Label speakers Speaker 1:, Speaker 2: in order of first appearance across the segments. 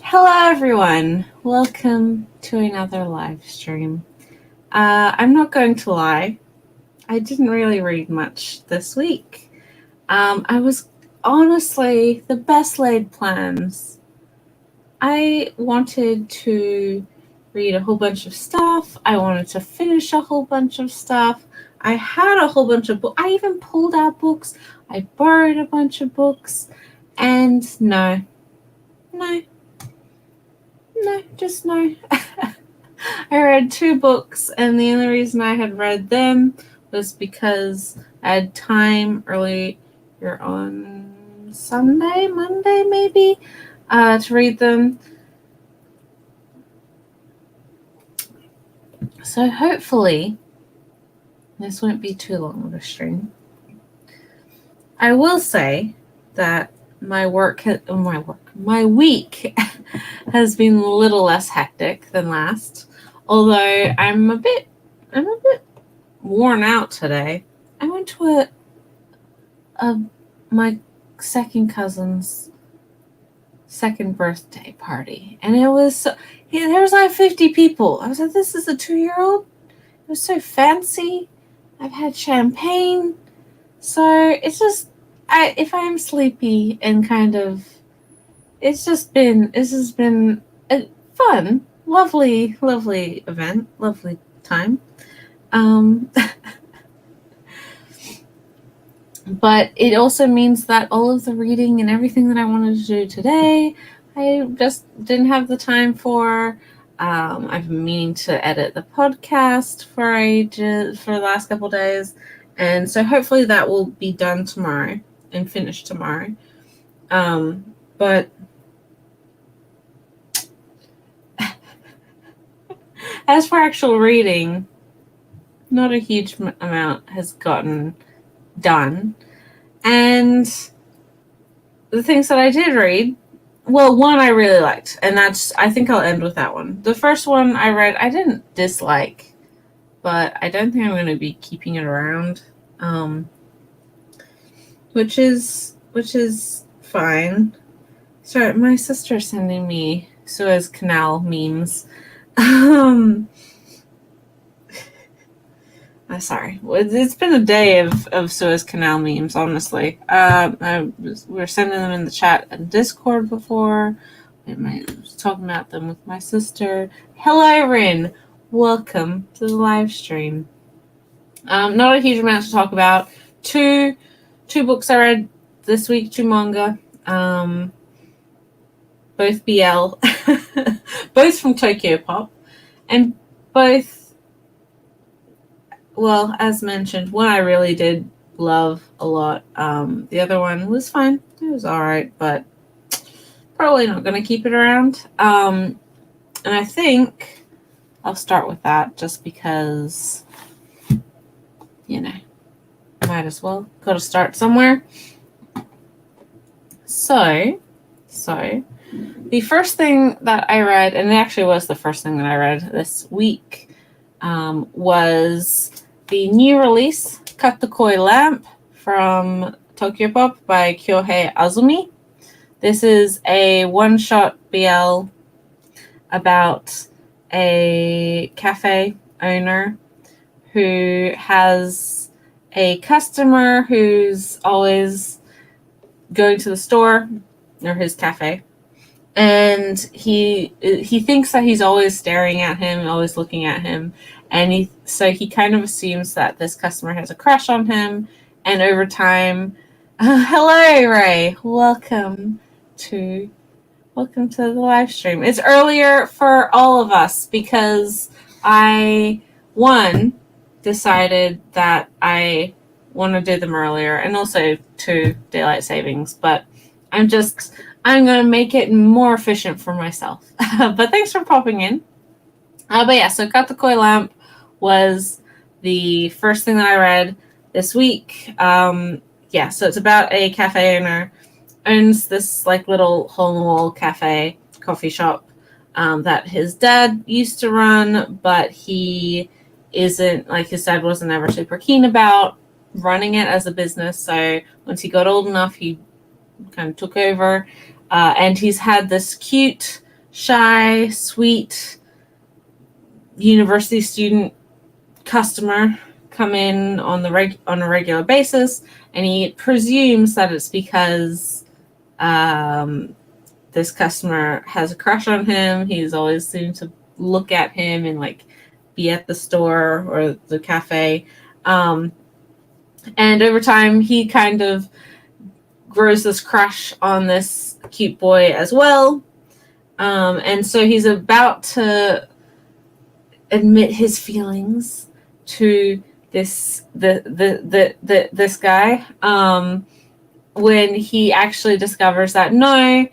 Speaker 1: Hello, everyone. Welcome to another live stream. I'm not going to lie, I didn't really read much this week. I was honestly the best laid plans. I wanted to read a whole bunch of stuff. I wanted to finish a whole bunch of stuff. I had a whole bunch of books. I even pulled out books. I borrowed a bunch of books. And no, just no. I read 2 books, and the only reason I had read them was because I had time earlier on Monday maybe, to read them. So hopefully this won't be too long of a stream. I will say that my week has been a little less hectic than last. Although I'm a bit worn out today. I went to my second cousin's second birthday party, and it was there was like 50 people. I was like, this is a 2-year-old. It was so fancy. I've had champagne, so it's just if I'm sleepy and kind of, this has been a fun, lovely event, lovely time. But it also means that all of the reading and everything that I wanted to do today, I just didn't have the time for. I've been meaning to edit the podcast for the last couple days, and so hopefully that will be done tomorrow and finished tomorrow. But as for actual reading, not a huge amount has gotten done. And the things that I did read, well, one I really liked, and I think I'll end with that one. The first one I read, I didn't dislike, but I don't think I'm going to be keeping it around, which is fine. Sorry, my sister's sending me Suez Canal memes. Sorry. It's been a day of Suez Canal memes, honestly. We were sending them in the chat and Discord before. I was talking about them with my sister. Hello, Rin. Welcome to the live stream. Not a huge amount to talk about. Two books I read this week, 2 manga. Both BL. Both from Tokyopop. And both, well, as mentioned, one I really did love a lot. The other one was fine. It was all right, but probably not going to keep it around. And I think I'll start with that just because, might as well. Got to start somewhere. So the first thing that I read, and it actually was the first thing that I read this week, was the new release, Katakoi Lamp, from Tokyopop by Kyohei Azumi. This is a one-shot BL about a cafe owner who has a customer who's always going to the store or his cafe, and he thinks that he's always staring at him, always looking at him, and he kind of assumes that this customer has a crush on him. And over time, hello Ray, welcome to the live stream. It's earlier for all of us because I decided that I want to do them earlier, and also 2 daylight savings, but I'm going to make it more efficient for myself. But thanks for popping in. But yeah, so Katakoi Lamp was the first thing that I read this week. So it's about a cafe owner, owns this like little hole-in-the-wall cafe, coffee shop, that his dad used to run, but he isn't, like, his dad wasn't ever super keen about running it as a business. So once he got old enough, he kind of took over. And he's had this cute shy, sweet university student customer come in on a regular basis, and he presumes that it's because this customer has a crush on him. He's always seemed to look at him and like be at the store or the cafe. And over time, he kind of grows this crush on this cute boy as well. And so he's about to admit his feelings to this guy, when he actually discovers that no,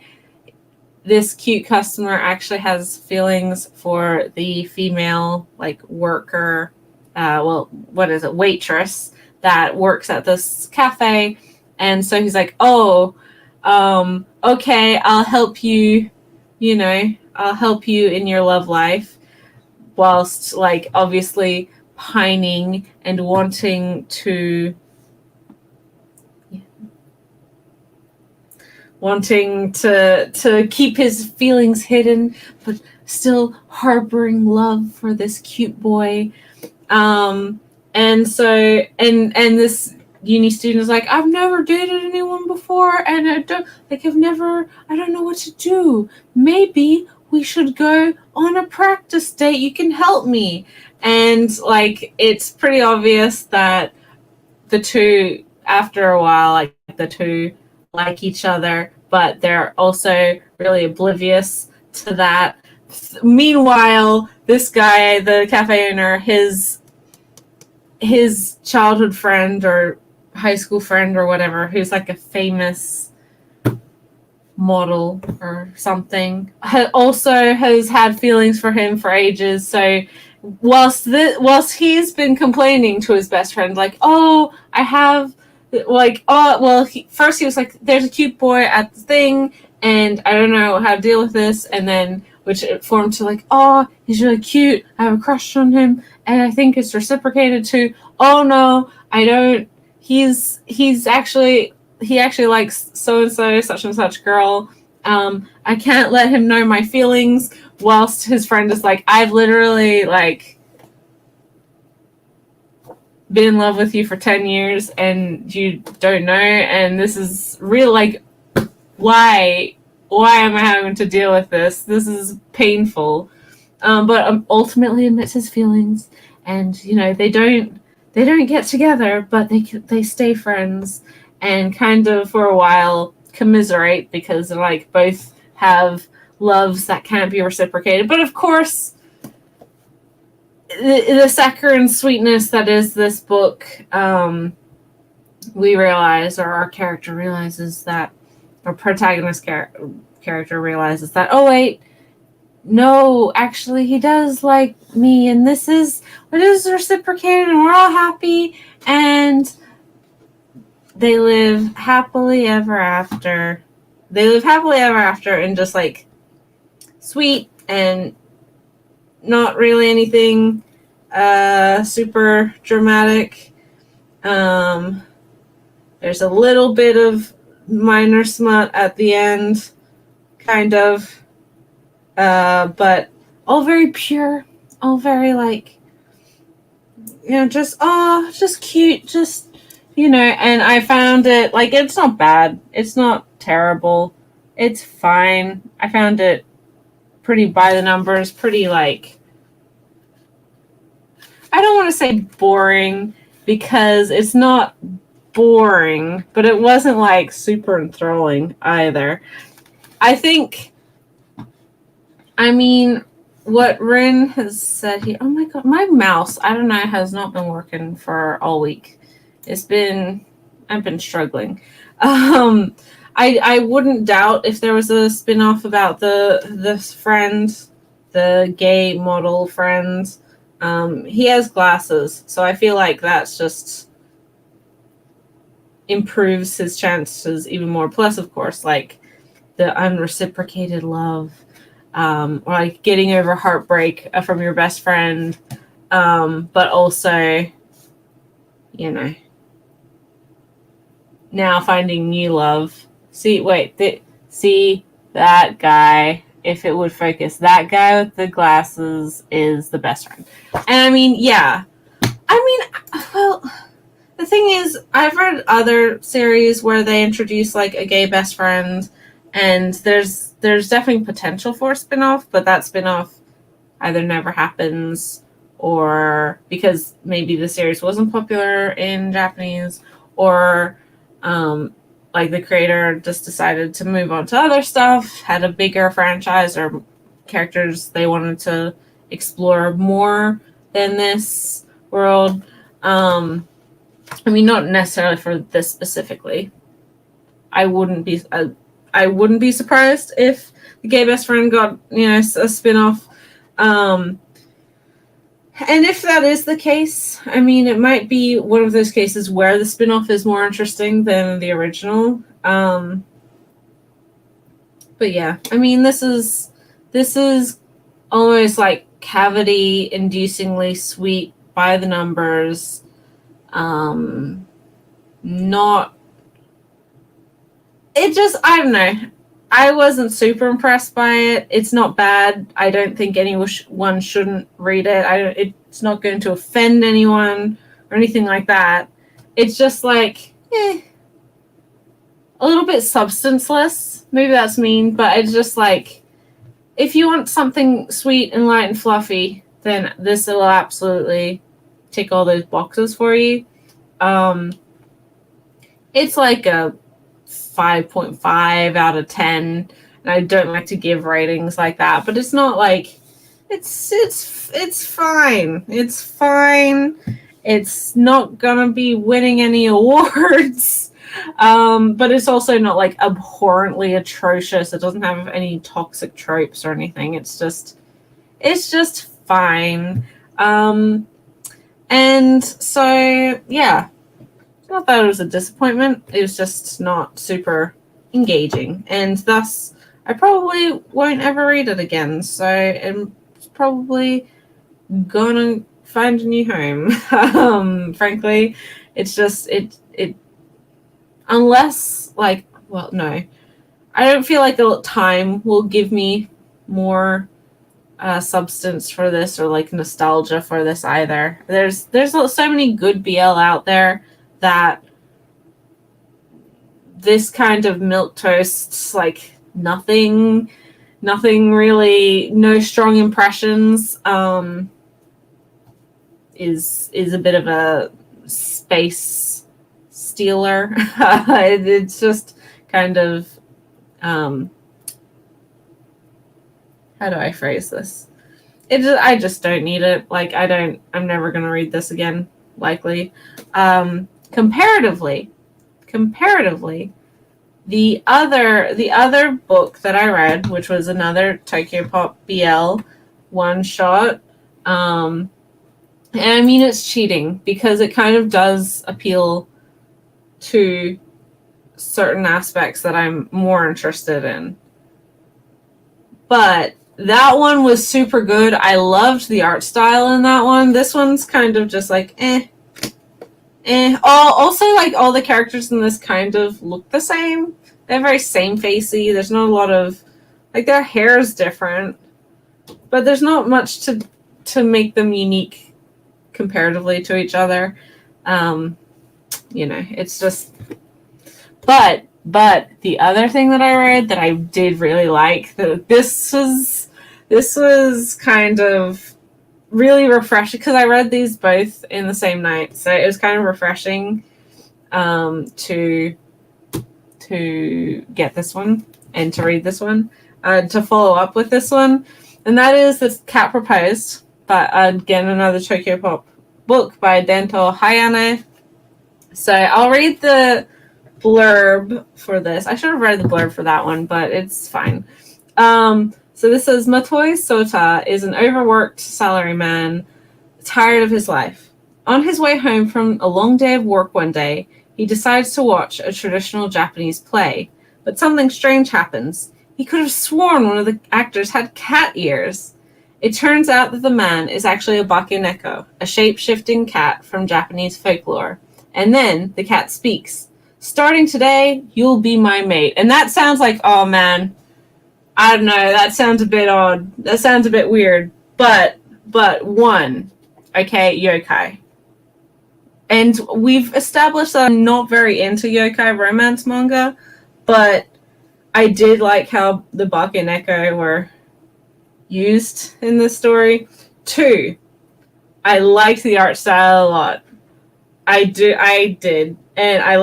Speaker 1: this cute customer actually has feelings for the female like worker, waitress that works at this cafe. And so he's like, oh, okay, I'll help you, I'll help you in your love life, whilst like obviously pining and wanting to keep his feelings hidden, but still harboring love for this cute boy. And so this uni student is like, I've never dated anyone before, and I don't know what to do. Maybe we should go on a practice date. You can help me. And like, it's pretty obvious that the two, after a while, like the two like each other, but they're also really oblivious to that. Meanwhile, this guy, the cafe owner, his childhood friend or high school friend or whatever, who's like a famous model or something, also has had feelings for him for ages. So whilst he's been complaining to his best friend, like, oh, I have, like, oh, well, first he was like, there's a cute boy at the thing, and I don't know how to deal with this, and then which it formed to like, oh, he's really cute, I have a crush on him, and I think it's reciprocated to, oh no, I don't, he actually likes so-and-so, such and such girl, I can't let him know my feelings, whilst his friend is like, I've literally like been in love with you for 10 years and you don't know, and this is real, like, why am I having to deal with this? This is painful. But ultimately admits his feelings, and they don't get together, but they stay friends, and kind of for a while commiserate because they're like both have loves that can't be reciprocated. But of course, the saccharine sweetness that is this book, we realize, or our character realizes that, our protagonist character realizes that, oh wait, no, actually he does like me, and this is reciprocated, and we're all happy, and they live happily ever after. And just like sweet and not really anything super dramatic. There's a little bit of minor smut at the end, kind of, but all very pure, all very like, just cute, just, and I found it, like, it's not bad, it's not terrible, it's fine. I found it pretty by the numbers, pretty, like, I don't want to say boring, because it's not boring, but it wasn't like super enthralling either. What Rin has said here, oh my god, my mouse, I don't know, has not been working for all week. I've been struggling. I wouldn't doubt if there was a spin-off about this friend, the gay model friend. He has glasses, so I feel like that's just improves his chances even more. Plus, of course, like the unreciprocated love, or like getting over heartbreak from your best friend, but also, now finding new love. See that guy. if it would focus. That guy with the glasses is the best friend. And I mean, yeah. I mean, well, the thing is, I've read other series where they introduce like a gay best friend, and there's definitely potential for a spin-off, but that spin-off either never happens, or because maybe the series wasn't popular in Japanese, or like the creator just decided to move on to other stuff, had a bigger franchise or characters they wanted to explore more than this world. I mean, not necessarily for this specifically. I wouldn't be surprised if the gay best friend got, a spin-off. And if that is the case, I mean, it might be one of those cases where the spin-off is more interesting than the original. But yeah, I mean, this is almost like cavity-inducingly sweet by the numbers. Not. It just, I don't know. I wasn't super impressed by it. It's not bad. I don't think anyone shouldn't read it. It's not going to offend anyone or anything like that. It's just like, a little bit substanceless. Maybe that's mean, but it's just like, if you want something sweet and light and fluffy, then this will absolutely tick all those boxes for you. It's like a 5.5 out of 10, and I don't like to give ratings like that, but it's not like it's fine. It's fine. It's not gonna be winning any awards, but it's also not like abhorrently atrocious. It doesn't have any toxic tropes or anything. It's just fine. And so yeah. Not that it was a disappointment, it was just not super engaging, and thus I probably won't ever read it again, so I'm probably gonna find a new home. Frankly, it's just it unless like, well, no, I don't feel like the time will give me more substance for this, or like nostalgia for this either. There's so many good BL out there that this kind of milquetoast, like nothing really, no strong impressions, is a bit of a space stealer. It's just kind of, how do I phrase this? I just don't need it. Like, I'm never going to read this again, likely. Comparatively, the other book that I read, which was another Tokyopop BL one shot, and I mean, it's cheating because it kind of does appeal to certain aspects that I'm more interested in. But that one was super good. I loved the art style in that one. This one's kind of just like, Also, like, all the characters in this kind of look the same. They're very same-facey. There's not a lot of, like, their hair is different, but there's not much to make them unique comparatively to each other. It's just. But the other thing that I read that I did really like, this was kind of really refreshing, because I read these both in the same night, so it was kind of refreshing to get this one and to read this one, to follow up with this one, and that is this Cat Proposed, but again, another Tokyopop book by Dento Hayane. So I'll read the blurb for this. I should have read the blurb for that one, but it's fine. So this says, Matoi Sota is an overworked salaryman, tired of his life. On his way home from a long day of work one day, he decides to watch a traditional Japanese play, but something strange happens. He could have sworn one of the actors had cat ears. It turns out that the man is actually a bakeneko, a shape-shifting cat from Japanese folklore. And then the cat speaks. Starting today, you'll be my mate. And that sounds like, oh man, I don't know. That sounds a bit odd. That sounds a bit weird. But one, okay, yokai. And we've established that I'm not very into yokai romance manga, but I did like how the Bakeneko were used in this story. Two, I liked the art style a lot. I did. And I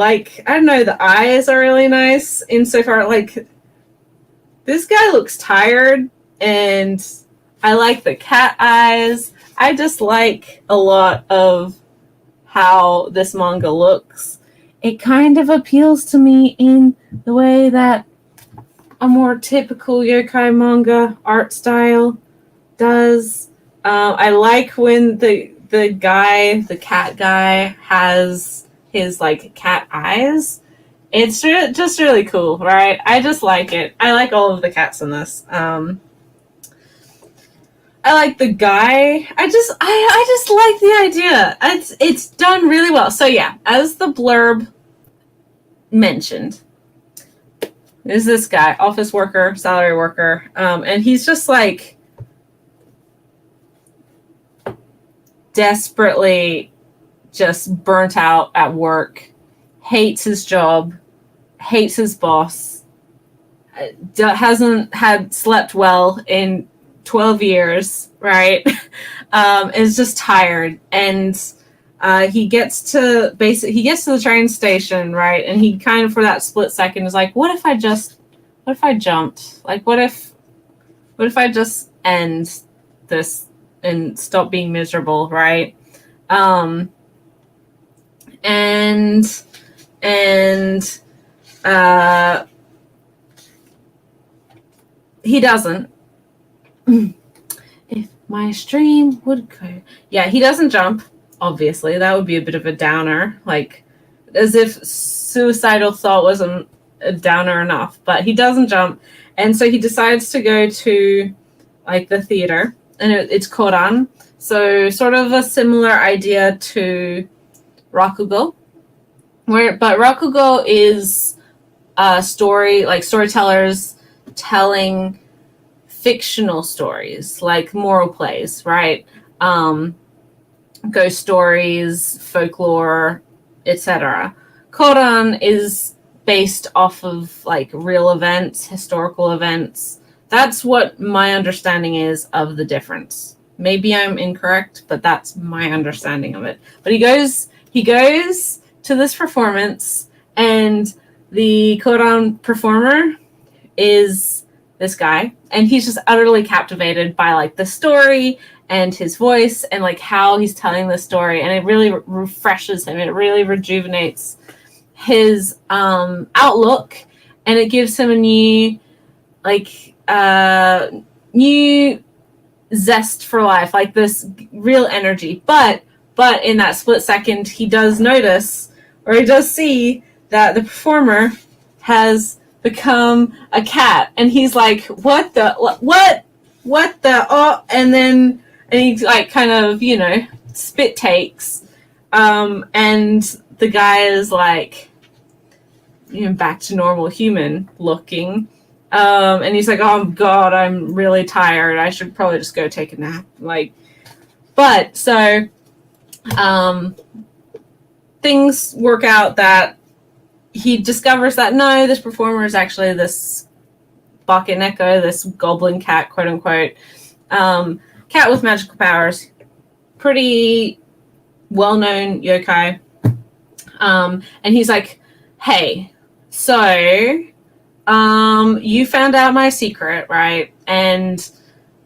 Speaker 1: don't know, the eyes are really nice insofar, like, this guy looks tired, and I like the cat eyes. I just like a lot of how this manga looks. It kind of appeals to me in the way that a more typical yokai manga art style does. I like when the cat guy, has his like cat eyes. It's just really cool, right? I just like it. I like all of the cats in this. I like the guy. I just like the idea. It's done really well. So yeah, as the blurb mentioned, is this guy, office worker, salary worker, and he's just like desperately just burnt out at work, hates his job, hates his boss, hasn't had slept well in 12 years, right? Is just tired, and he gets to the train station, right? And he kind of, for that split second, is like, what if I jumped? Like, what if I just end this and stop being miserable, right? And he doesn't. If my stream would go. Yeah, he doesn't jump, obviously. That would be a bit of a downer. Like, as if suicidal thought wasn't a downer enough. But he doesn't jump. And so he decides to go to, like, the theater. And it's Koran. So sort of a similar idea to Rakugo. But Rakugo is a story, like storytellers telling fictional stories, like moral plays, right? Ghost stories, folklore, etc. Koran is based off of like real events, historical events. That's what my understanding is of the difference. Maybe I'm incorrect, but that's my understanding of it. But he goes to this performance, and the Koran performer is this guy, and he's just utterly captivated by like the story and his voice and like how he's telling the story, and it really refreshes him. It really rejuvenates his outlook, and it gives him a new zest for life, like this real energy. But in that split second, he does notice, or he does see, that the performer has become a cat, and he's like, what the oh, and he like kind of, spit takes, and the guy is like, back to normal human looking, and he's like, oh god, I'm really tired, I should probably just go take a nap, like. But so things work out that he discovers that no, this performer is actually this Bakeneko, this goblin cat, quote unquote, cat with magical powers, pretty well-known yokai. And he's like, hey, so you found out my secret, right? And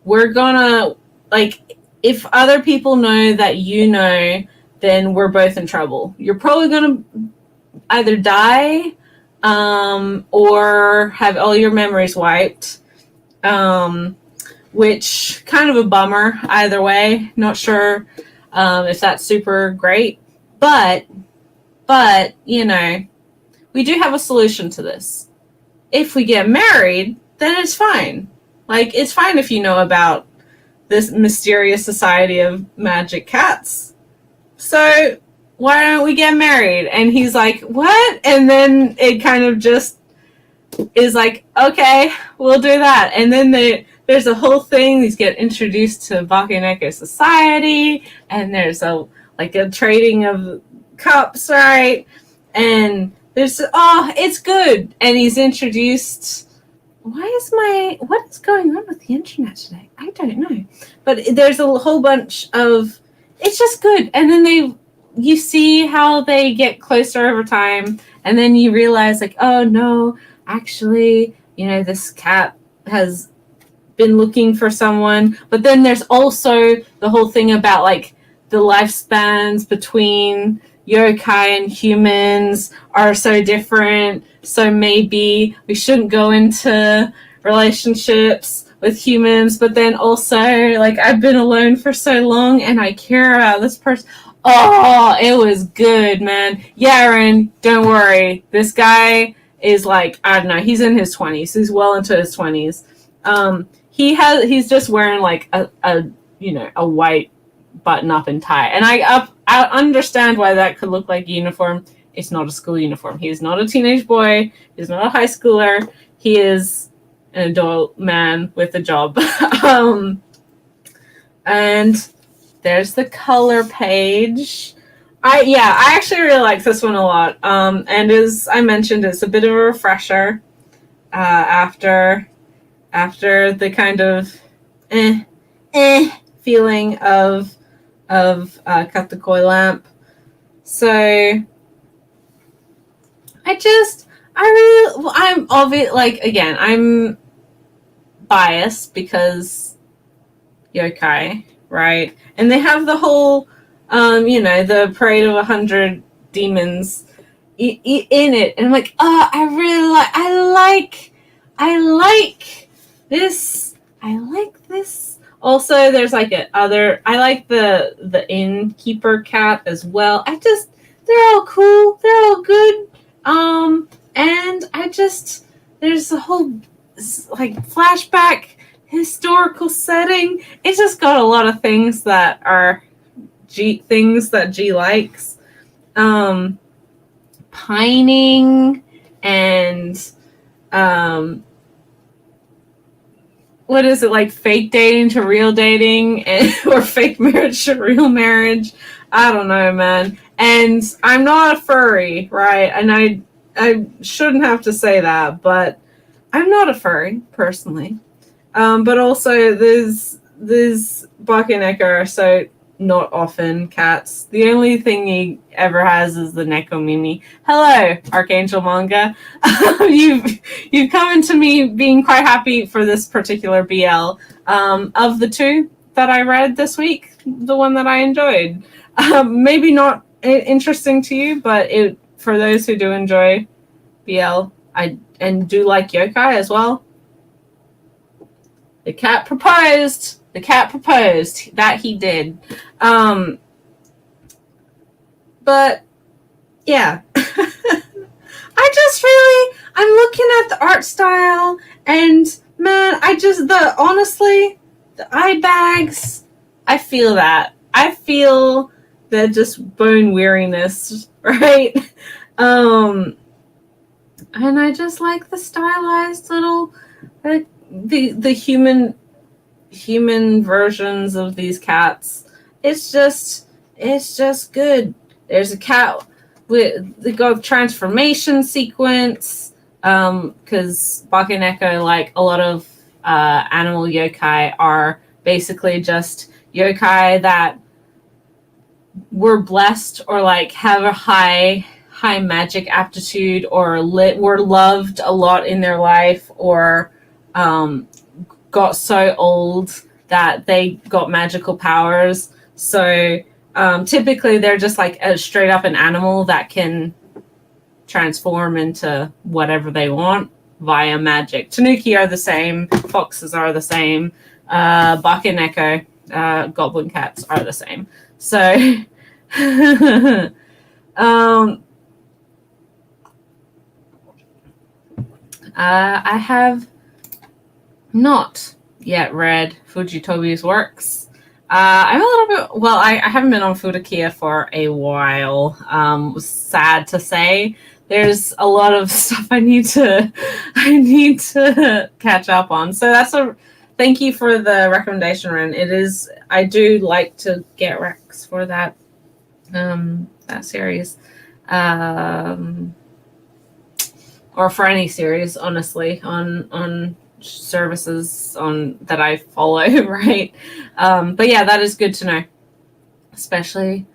Speaker 1: we're gonna, like, if other people know that you know, then we're both in trouble. You're probably gonna either die or have all your memories wiped, which kind of a bummer either way. Not sure if that's super great, but we do have a solution to this. If we get married, then it's fine. Like, it's fine if you know about this mysterious society of magic cats. So why don't we get married? And he's like, what? And then it kind of just is like, okay, we'll do that. And then there's a whole thing. These get introduced to Bakeneko society, and there's a trading of cups, right? And there's it's good. And he's introduced. What is going on with the internet today? I don't know. But there's a whole bunch of, it's just good. And then you see how they get closer over time, and then you realize like, oh no, actually, this cat has been looking for someone. But then there's also the whole thing about like the lifespans between yokai and humans are so different, so maybe we shouldn't go into relationships with humans. But then also, like, I've been alone for so long and I care about this person. Oh, it was good, man. Yaren, don't worry, this guy is like, I don't know, he's in his 20s, he's well into his 20s. He's just wearing like a white button up and tie, and I understand why that could look like a uniform. It's not a school uniform. He is not a teenage boy. He's not a high schooler. He is an adult man with a job. And there's the color page. I actually really like this one a lot. And as I mentioned, it's a bit of a refresher after the kind of feeling of Cut the Koi Lamp. So I'm obvious, like, again, I'm biased because yokai, right? And they have the whole the parade of 100 demons in it, and I'm like, I like this. Also, there's like I like the innkeeper cat as well. They're all cool. They're all good. And there's a whole like flashback historical setting. It's just got a lot of things that are things that G likes. Pining and what is it, like fake dating to real dating, or fake marriage to real marriage? I don't know, man. And I'm not a furry, right? And I shouldn't have to say that, but I'm not a furry personally. But also these Bakeneko are so not often cats. The only thing he ever has is the Nekomimi. Hello, Archangel Manga. You've come into me being quite happy for this particular BL. Of the two that I read this week, the one that I enjoyed. Maybe not interesting to you, but for those who do enjoy BL, and do like yokai as well. The cat proposed. That he did. But yeah. I'm looking at the art style, and man, honestly, the eye bags, I feel that. I feel the just bone weariness, right? And I just like the stylized little, the human versions of these cats. It's just good. There's a cat they go transformation sequence, because Bakeneko, like a lot of animal yokai, are basically just yokai that were blessed or like have a high magic aptitude, or were loved a lot in their life, or got so old that they got magical powers. So typically they're just like straight up an animal that can transform into whatever they want via magic. Tanuki are the same, foxes are the same, Bakeneko, goblin cats are the same. So I have not yet read Fujitobi's works. I'm a little bit, well, I haven't been on Fudakiya for a while. Was sad to say there's a lot of stuff I need to catch up on. So thank you for the recommendation, Ren. I do like to get recs for that series. Or for any series, honestly, on services that I follow, right? But yeah, that is good to know, especially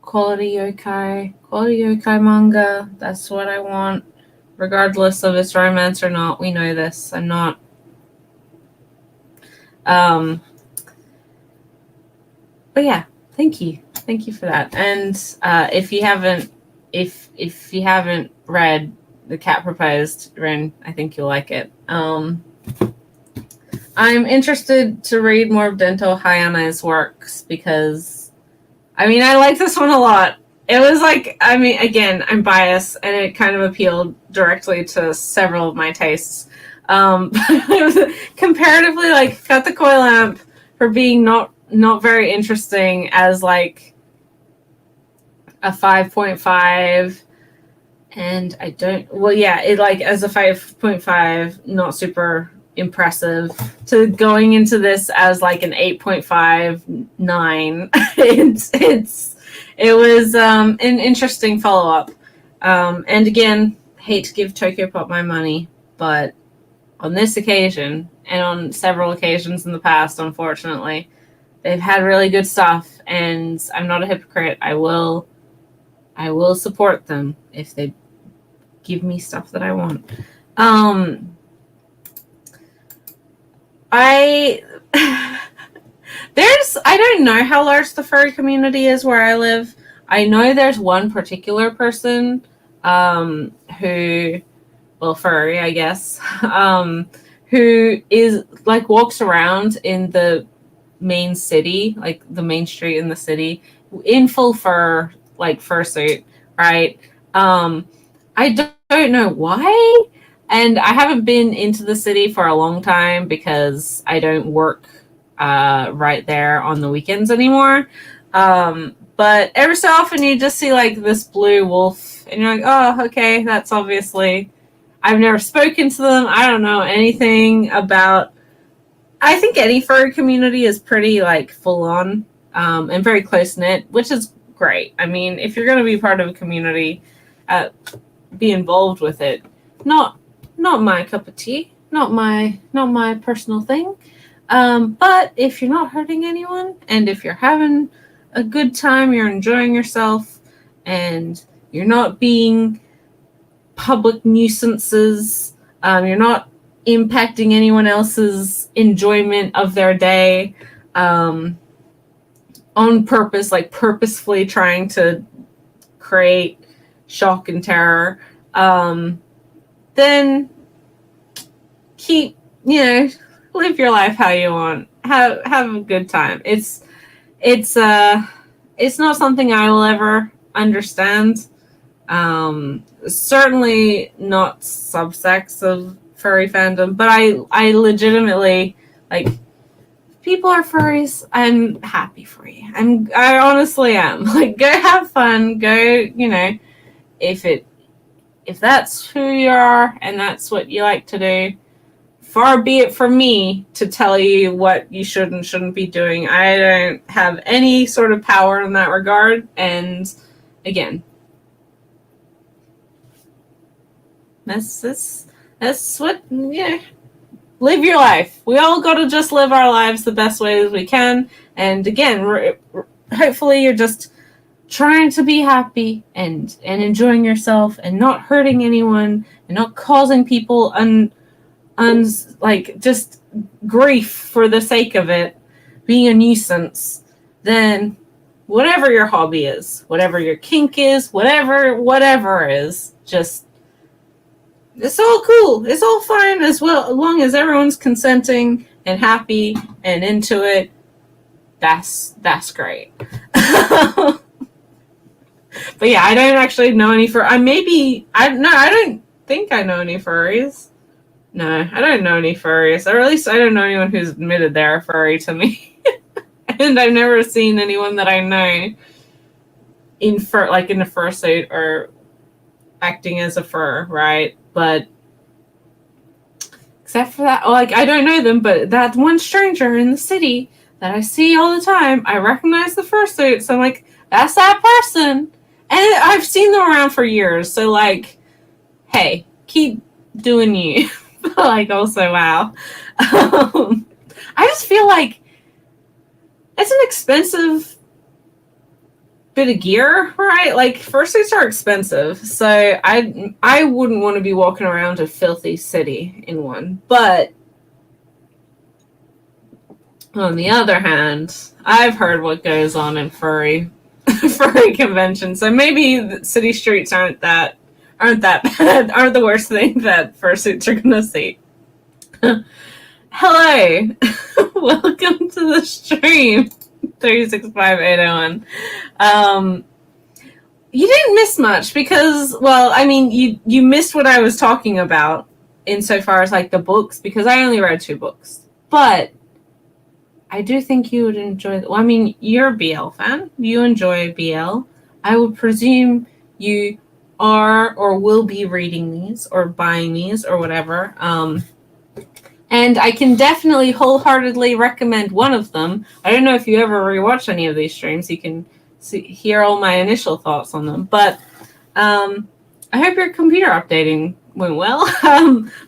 Speaker 1: quality yokai manga. That's what I want, regardless of its romance or not. We know this. I'm not. But yeah, thank you for that. And if you haven't read The Cat Proposed, Ren, I think you'll like it. I'm interested to read more of Dento Hayana's works because, I like this one a lot. It was again, I'm biased, and it kind of appealed directly to several of my tastes. It was comparatively Cut the Koi Lamp for being not very interesting as a 5.5. And I don't, as a 5.5, not super impressive, to going into this as an 8.5, 9. It was an interesting follow-up. And again, hate to give Tokyopop my money, but on this occasion, and on several occasions in the past, unfortunately, they've had really good stuff, and I'm not a hypocrite. I will support them if they give me stuff that I want. I don't know how large the furry community is where I live. I know there's one particular person who, well, furry, I guess, who is walks around in the main city, the main street in the city, in full fur, fursuit, right? I don't know why, and I haven't been into the city for a long time because I don't work right there on the weekends anymore. But every so often you just see this blue wolf, and you're like, oh, okay, that's obviously. I've never spoken to them. I don't know anything about. I think any furry community is pretty full on and very close knit, which is great. If you're going to be part of a community, be involved with it. Not my cup of tea. Not my personal thing. But if you're not hurting anyone, and if you're having a good time, you're enjoying yourself, and you're not being public nuisances, you're not impacting anyone else's enjoyment of their day on purpose, purposefully trying to create shock and terror, then keep, live your life how you want. Have a good time. It's not something I will ever understand. Certainly not subsects of furry fandom, but I legitimately people are furries. I'm happy for you. I honestly am. Go have fun. Go, if that's who you are and that's what you like to do, far be it from me to tell you what you should and shouldn't be doing. I don't have any sort of power in that regard. And again, that's what, live your life. We all got to just live our lives the best way as we can. And again, hopefully you're just trying to be happy and enjoying yourself and not hurting anyone and not causing people just grief for the sake of it, being a nuisance. Then whatever your hobby is, whatever your kink is, whatever is, just, it's all cool. It's all fine as long as everyone's consenting and happy and into it. That's great. But yeah, I don't actually know any I don't think I know any furries. No, I don't know any furries. Or at least I don't know anyone who's admitted they're a furry to me. And I've never seen anyone that I know in a fursuit or acting as a fur, right? But except for that, like, I don't know them, but that one stranger in the city that I see all the time, I recognize the fursuit, so I'm like, that's that person. And I've seen them around for years, so like, hey, keep doing you. Like, also, wow. I just feel like it's an expensive bit of gear, right? Like, fursuits are expensive, so I wouldn't want to be walking around a filthy city in one. But on the other hand, I've heard what goes on in furry conventions, so maybe the city streets aren't that bad, aren't the worst thing that fursuits are gonna see. Hello, welcome to the stream. 365801. You didn't miss much because, well, I mean, you missed what I was talking about insofar as like the books, because I only read 2 books. But I do think you would enjoy. Well, I mean, you're a BL fan. You enjoy BL. I would presume you are or will be reading these or buying these or whatever. And I can definitely wholeheartedly recommend one of them. I don't know if you ever rewatch any of these streams. You can hear all my initial thoughts on them. But I hope your computer updating went well.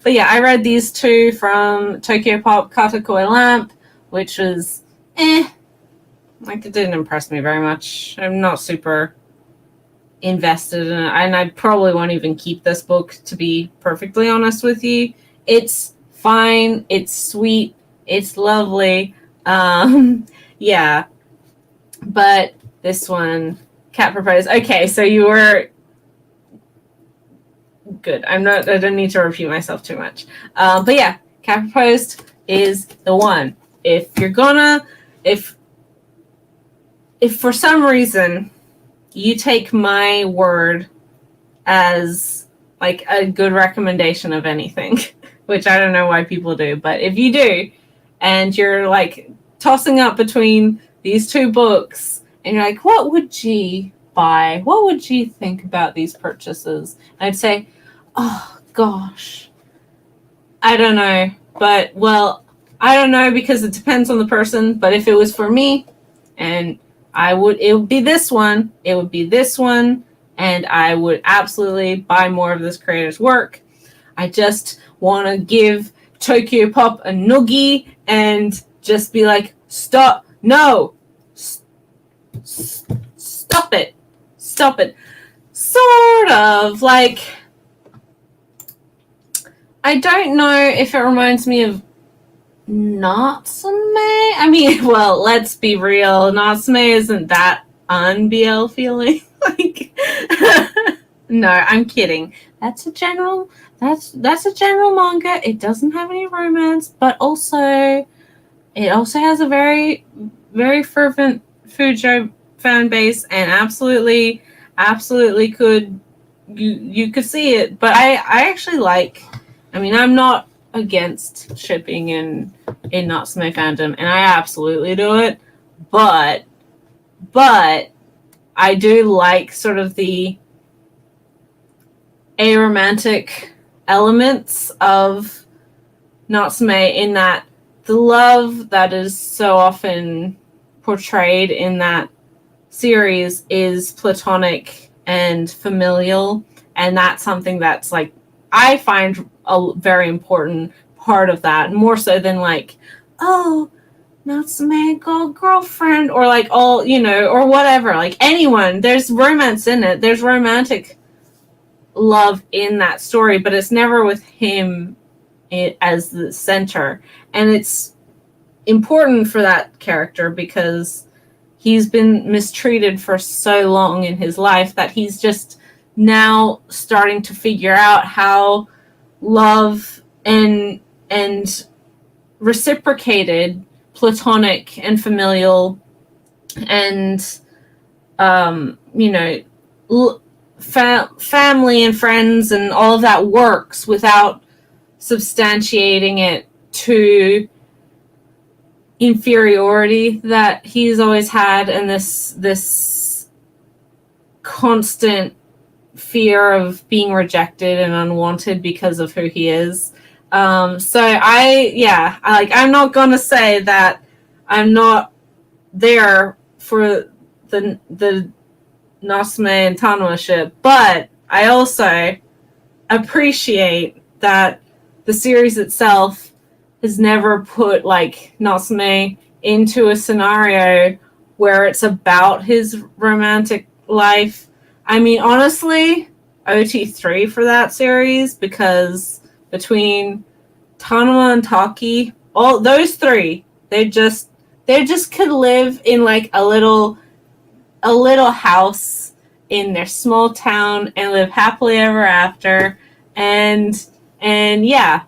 Speaker 1: But yeah, I read these 2 from Tokyopop Katakoi Lamp, which was like, it didn't impress me very much. I'm not super invested in it, and I probably won't even keep this book, to be perfectly honest with you. It's fine, it's sweet, it's lovely. Yeah. But this one, Cat Proposed. Okay, so you were good. I don't need to repeat myself too much. But yeah, Cat Proposed is the one. If you're gonna, if for some reason you take my word as like a good recommendation of anything, which I don't know why people do, but if you do, and you're like tossing up between these 2 books, and you're like, what would G buy? What would G think about these purchases? I'd say, oh gosh, I don't know. But, well, I don't know, because it depends on the person. But if it was for me, and it would be this one. It would be this one, and I would absolutely buy more of this creator's work. I just want to give Tokyopop a noogie and just be like, stop, no, stop it, sort of. Like, I don't know if it reminds me of Natsume. I mean, well, let's be real, Natsume isn't that un-BL feeling. Like, no, I'm kidding. That's a general manga. It doesn't have any romance, but it also has a very, very fervent Fujo fan base, and absolutely could you could see it. But I actually like. I mean, I'm not against shipping in Natsume fandom, and I absolutely do it. But I do like sort of the aromantic elements of Natsume, in that the love that is so often portrayed in that series is platonic and familial, and that's something that's like I find a very important part of that, more so than like, oh, Natsume girlfriend, or like all, or whatever, like anyone. There's romance in it. There's romantic love in that story, but it's never with him as the center. And it's important for that character because he's been mistreated for so long in his life that he's just now starting to figure out how love and reciprocated platonic and familial and family and friends and all of that works without substantiating it to inferiority that he's always had, and this constant fear of being rejected and unwanted because of who he is. I'm not gonna say that I'm not there for the Natsume and Tanma ship, but I also appreciate that the series itself has never put like Natsume into a scenario where it's about his romantic life. I mean, honestly, OT3 for that series, because between Tanma and Taki, all those three, they just could live in like a little house in their small town and live happily ever after. And yeah.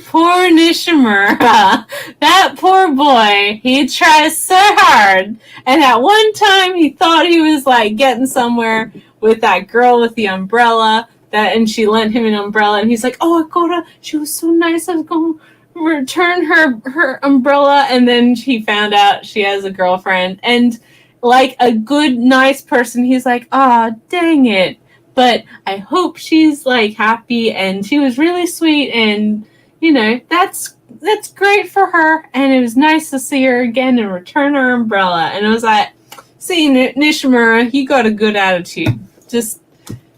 Speaker 1: Poor Nishimura. That poor boy. He tries so hard. And at one time he thought he was like getting somewhere with that girl with the umbrella. And she lent him an umbrella, and he's like, "Oh, she was so nice. I was going to return her umbrella." And then he found out she has a girlfriend. And like a good, nice person, he's like, "Ah, dang it. But I hope she's like happy, and she was really sweet, and you know, that's great for her, and it was nice to see her again and return her umbrella." And I was like, "See, Nishimura, you got a good attitude. Just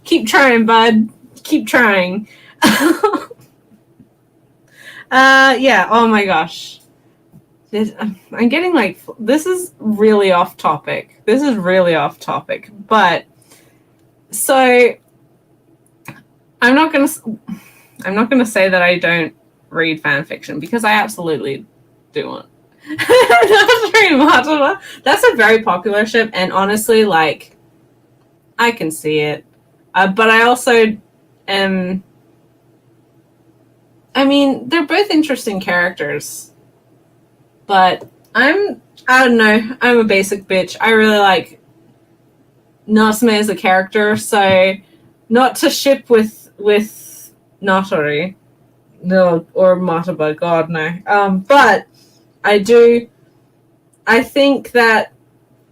Speaker 1: keep trying, bud. Keep trying." Yeah, oh my gosh. I'm getting like, this is really off topic. But so I'm not gonna say that I don't read fan fiction, because I absolutely do it. That's a very popular ship, and honestly, like, I can see it. But I also am. I mean, they're both interesting characters, but I don't know. I'm a basic bitch. I really like Natsume as a character, so not to ship with Natori, no, or Mataba, God no. But I think that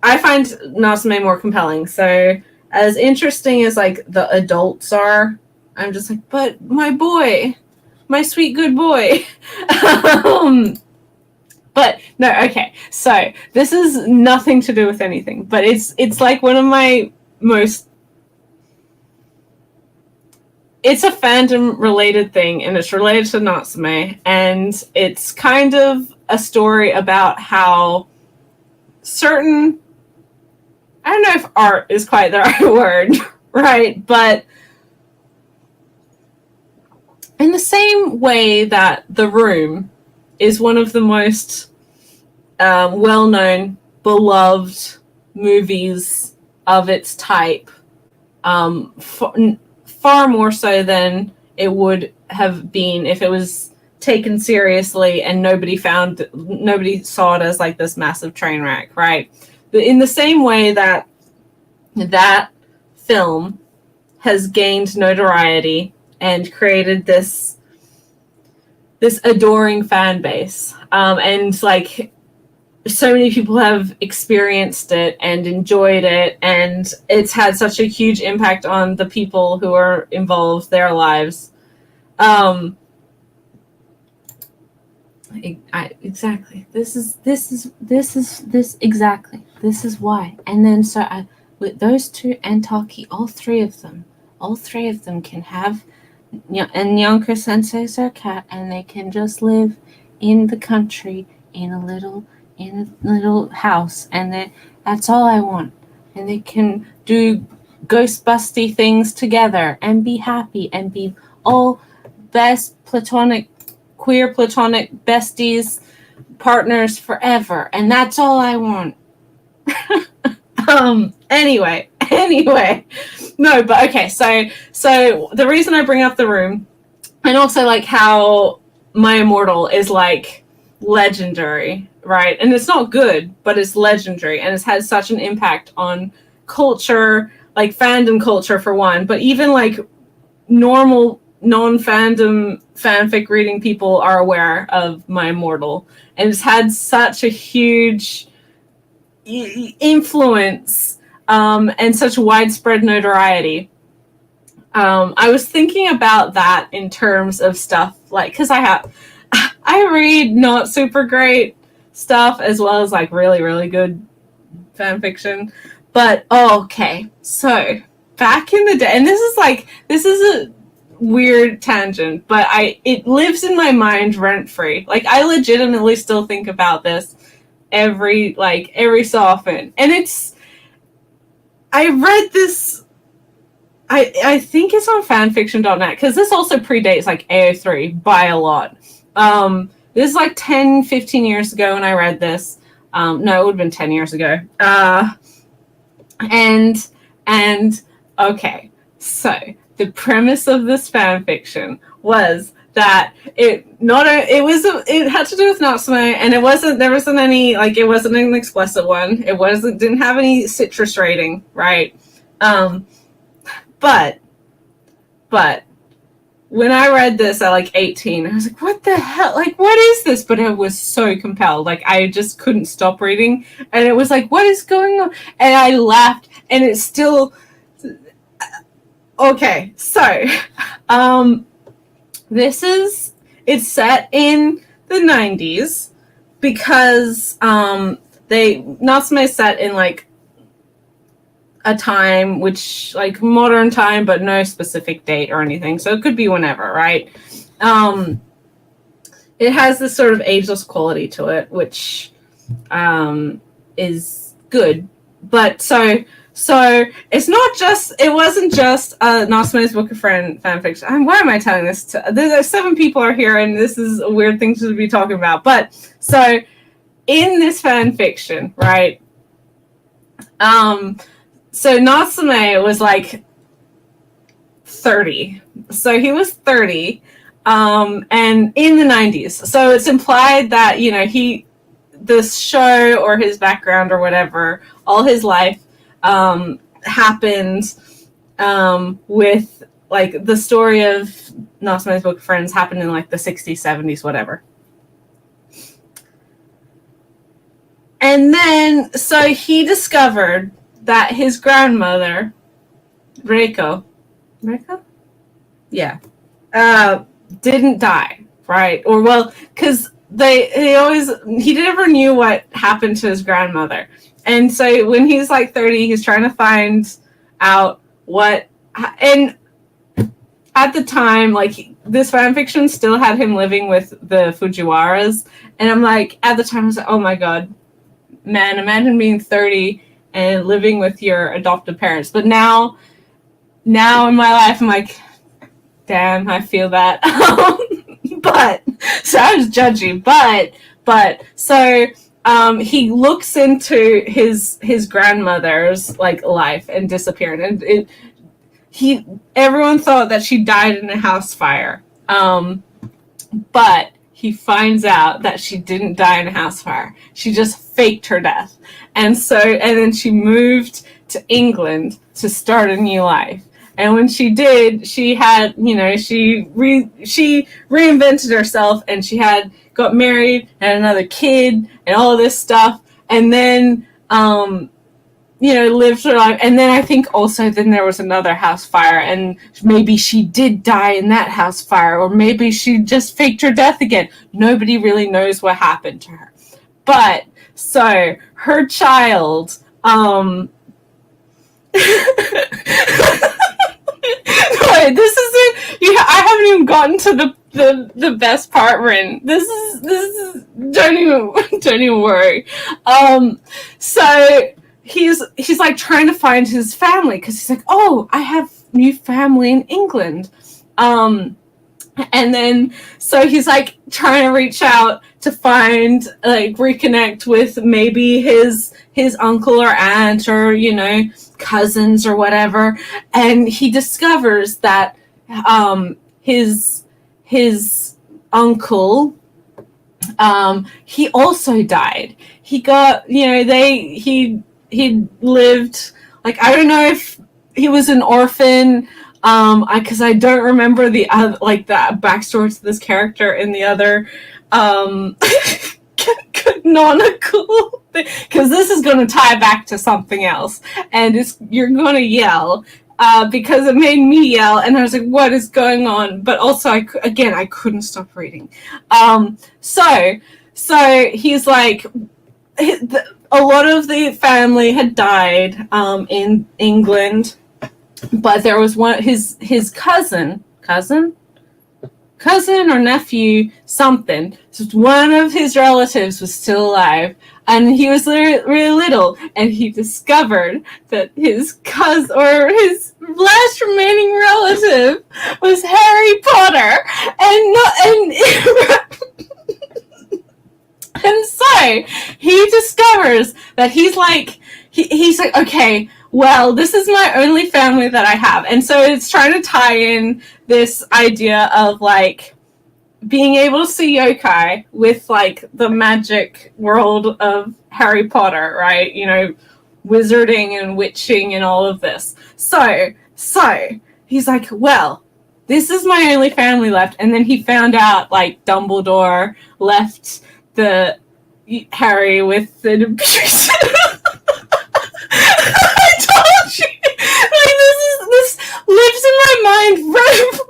Speaker 1: I find Natsume more compelling. So as interesting as like the adults are, I'm just like, but my boy, my sweet good boy. But no, okay. So this is nothing to do with anything, but it's like one of my most. It's a fandom related thing, and it's related to Natsume, and it's kind of a story about how certain, I don't know if art is quite the right word, right? But in the same way that The Room is one of the most well-known, beloved movies of its type, far more so than it would have been if it was taken seriously and nobody saw it as like this massive train wreck, right? But in the same way that film has gained notoriety and created this adoring fan base, and like so many people have experienced it and enjoyed it, and it's had such a huge impact on the people who are involved, their lives. Exactly. This is exactly. This is why. And then with those two and Taki, all three of them can have, and Yonker Sensei's their cat, and they can just live in the country in a little house, and that's all I want. And they can do ghostbusty things together and be happy and be all best queer platonic besties, partners forever, and that's all I want. Anyway, no, but okay, so the reason I bring up The Room, and also like how My Immortal is like legendary, right? And it's not good, but it's legendary, and it's had such an impact on culture, like fandom culture for one, but even like normal non-fandom fanfic reading people are aware of My Immortal, and it's had such a huge influence and such widespread notoriety. I was thinking about that in terms of stuff like, because I read not super great stuff as well as like really, really good fan fiction. But okay, so back in the day, and this is a weird tangent, but it lives in my mind rent free. Like I legitimately still think about this every so often, and I read this. I think it's on fanfiction.net because this also predates like AO3 by a lot. This is like 10, 15 years ago when I read this. No, it would have been 10 years ago. And okay, so the premise of this fanfiction was that it had to do with Natsume, and there wasn't any, like, it wasn't an explicit one. Didn't have any citrus rating, right? But when I read this at like 18, I was like, what the hell? Like, what is this? But I was so compelled. Like, I just couldn't stop reading. And it was like, what is going on? And I laughed, and it's still... Okay, so it's set in the 90s because Natsume is set in like a time which, like, modern time, but no specific date or anything, so it could be whenever, right? It has this sort of ageless quality to it, which is good. But so it wasn't just Natsume's Book of Friend fanfiction. Why am I telling this to? There's 7 people are here, and this is a weird thing to be talking about. But so in this fanfiction, right? So Natsume was like 30. So he was 30, and in the 90s. So it's implied that, you know, this show or his background or whatever, all his life happened with, like, the story of Natsume's Book of Friends happened in like the 60s, 70s, whatever. And then, so he discovered that his grandmother, Reiko? Yeah. Didn't die, right? Or, well, because he never knew what happened to his grandmother. And so when he's like 30, he's trying to find out what, and at the time, like, this fanfiction still had him living with the Fujiwaras. And I'm like, at the time, I was like, oh my God, man, imagine being 30 and living with your adoptive parents. But now in my life, I'm like, damn, I feel that. But so I was judgy, but so he looks into his grandmother's, like, life and disappearance, and everyone thought that she died in a house fire, but he finds out that she didn't die in a house fire. She just faked her death. And then she moved to England to start a new life. And when she did, she had, you know, she reinvented herself, and she got married, and another kid, and all of this stuff. And then, you know, lived her life. And then I think also then there was another house fire, and maybe she did die in that house fire, or maybe she just faked her death again. Nobody really knows what happened to her. But so her child, this isn't. I haven't even gotten to the best part, Rin. This is. Don't even worry. So he's like trying to find his family, because he's like, oh, I have new family in England. And then so he's like trying to reach out to find, like, reconnect with maybe his uncle or aunt, or, you know, cousins or whatever. And he discovers that his uncle, he also died. He got, you know, he lived, like, I don't know if he was an orphan, because I don't remember the other, like, the backstory to this character in the other canonical thing, because this is going to tie back to something else, and you're going to yell because it made me yell, and I was like, what is going on? But also, I couldn't stop reading. So he's like, a lot of the family had died in England, but there was his cousin or nephew, something. So one of his relatives was still alive, and he was really little, and he discovered that his cousin, or his last remaining relative, was Harry Potter, and so he discovers that he's like, okay, well, this is my only family that I have. And so it's trying to tie in this idea of like being able to see yokai with like the magic world of Harry Potter, right? You know, wizarding and witching and all of this. So he's like, well, this is my only family left. And then he found out like Dumbledore left the Harry with an abuse. I told you, like this lives in my mind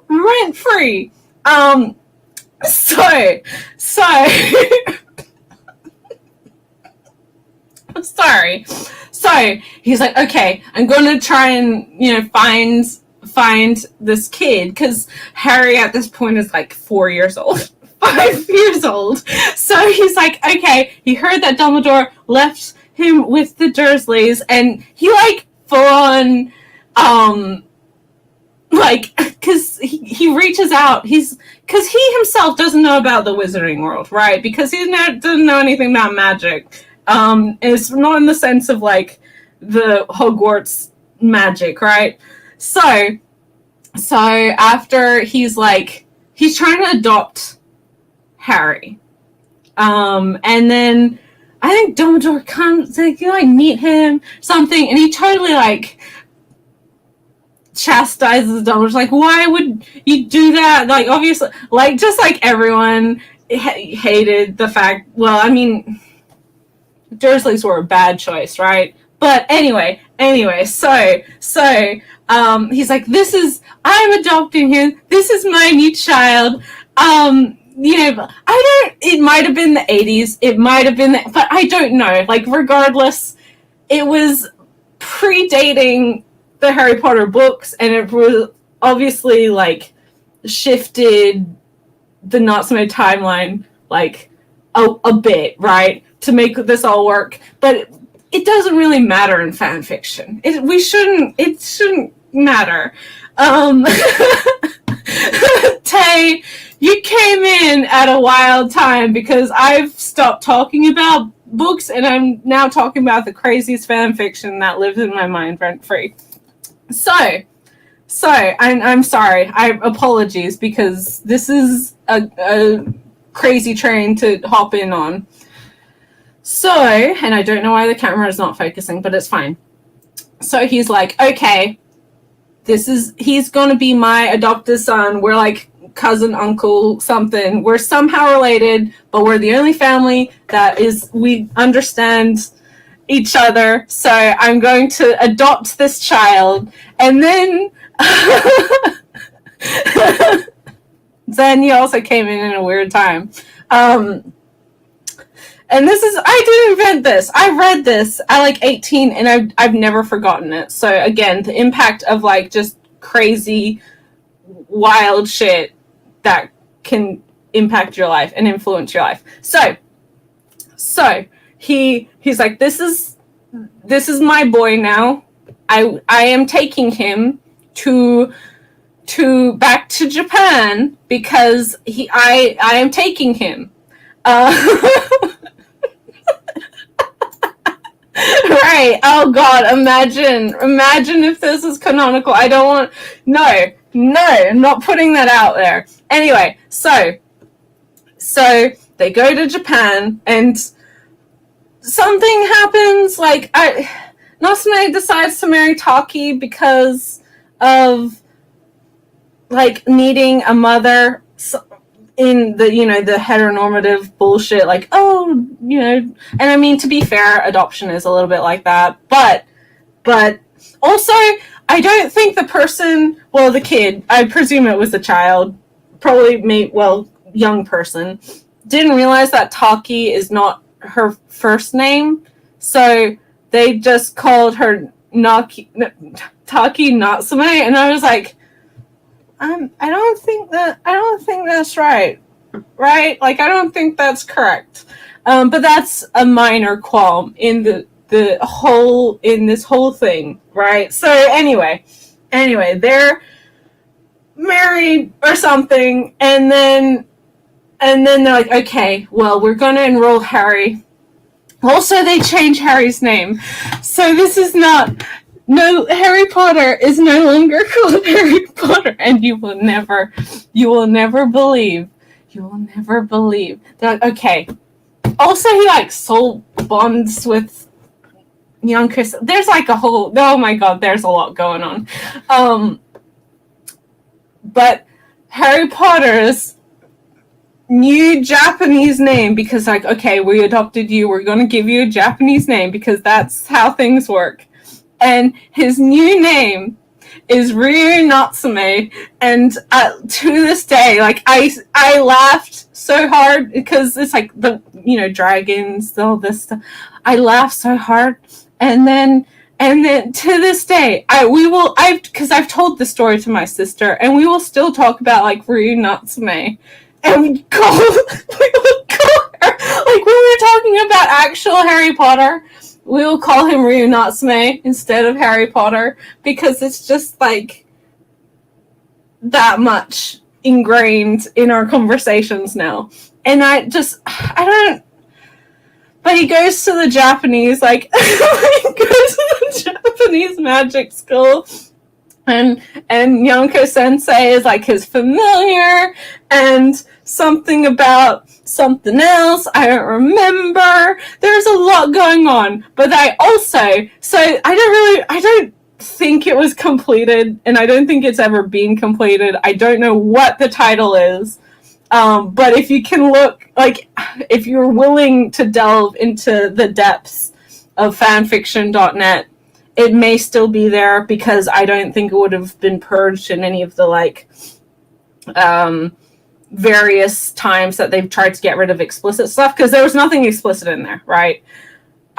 Speaker 1: rent free. So sorry. So he's like, okay, I'm going to try and find this kid, because Harry at this point is like 4 years old. 5 years old. So he's like, okay, he heard that Dumbledore left him with the Dursleys, and he like full on like, because he reaches out, because he himself doesn't know about the wizarding world, right? Because he doesn't know anything about magic. It's not in the sense of like the Hogwarts magic, right? So after he's trying to adopt Harry, and then I think Dumbledore comes, like, you like meet him, something, and he totally like chastises Dumbledore, like, why would you do that? Like, obviously, like, just like everyone hated the fact, well, I mean, Dursleys were a bad choice, right? But anyway, so he's like, I'm adopting him, this is my new child. It might have been the 80s, but I don't know. Like, regardless, it was predating the Harry Potter books, and it was obviously, like, shifted the Natsume timeline, like, a bit, right? To make this all work. But it doesn't really matter in fan fiction. It shouldn't matter. Tay, you came in at a wild time, because I've stopped talking about books and I'm now talking about the craziest fan fiction that lives in my mind rent free. So I'm sorry. Apologies, because this is a crazy train to hop in on. So, and I don't know why the camera is not focusing, but it's fine. So he's like, okay, he's gonna be my adopted son. We're like cousin, uncle, something. We're somehow related, but we're the only family we understand each other. So I'm going to adopt this child. And then then he also came in a weird time. And I didn't invent this. I read this at like 18, and I've never forgotten it. So again, the impact of like just crazy, wild shit that can impact your life and influence your life. So he's like, this is my boy now. I am taking him to back to Japan, because I am taking him. Right. Oh God, imagine if this is canonical. I don't want, no, I'm not putting that out there. Anyway, so they go to Japan, and something happens, like Natsume decides to marry Taki because of like needing a mother. So in the, the heteronormative bullshit, like, oh, and I mean, to be fair, adoption is a little bit like that, but also, I don't think the person, well, the kid, I presume it was the child, probably young person, didn't realize that Taki is not her first name, so they just called her Taki Natsume, and I was like, I don't think that's right? Like, I don't think that's correct. But that's a minor qualm in this whole thing, right? So anyway, they're married or something, and then they're like, okay, well, we're going to enroll Harry. Also, they change Harry's name, so this is not. No, Harry Potter is no longer called Harry Potter, and you will never believe. They're like, okay. Also, he like soul bonds with young Chris. There's like a whole. Oh my god, there's a lot going on. But Harry Potter's new Japanese name, because like, okay, we adopted you. We're going to give you a Japanese name because that's how things work. And his new name is Ryu Natsume, and to this day, like, I laughed so hard because it's like the dragons, all this stuff. I laughed so hard, and then to this day, because I've told the story to my sister, and we will still talk about like Ryu Natsume, and we call her, like, when we're talking about actual Harry Potter, we will call him Ryu Natsume instead of Harry Potter, because it's just like that much ingrained in our conversations now. And I don't. But he goes to the Japanese, like, he goes to the Japanese magic school, and Yonko Sensei is like his familiar, and something about something else, I don't remember. There's a lot going on, but I don't think it was completed, and I don't think it's ever been completed. I don't know what the title is, but if you can look, like, if you're willing to delve into the depths of fanfiction.net, it may still be there, because I don't think it would have been purged in any of the, like, various times that they've tried to get rid of explicit stuff, because there was nothing explicit in there, right?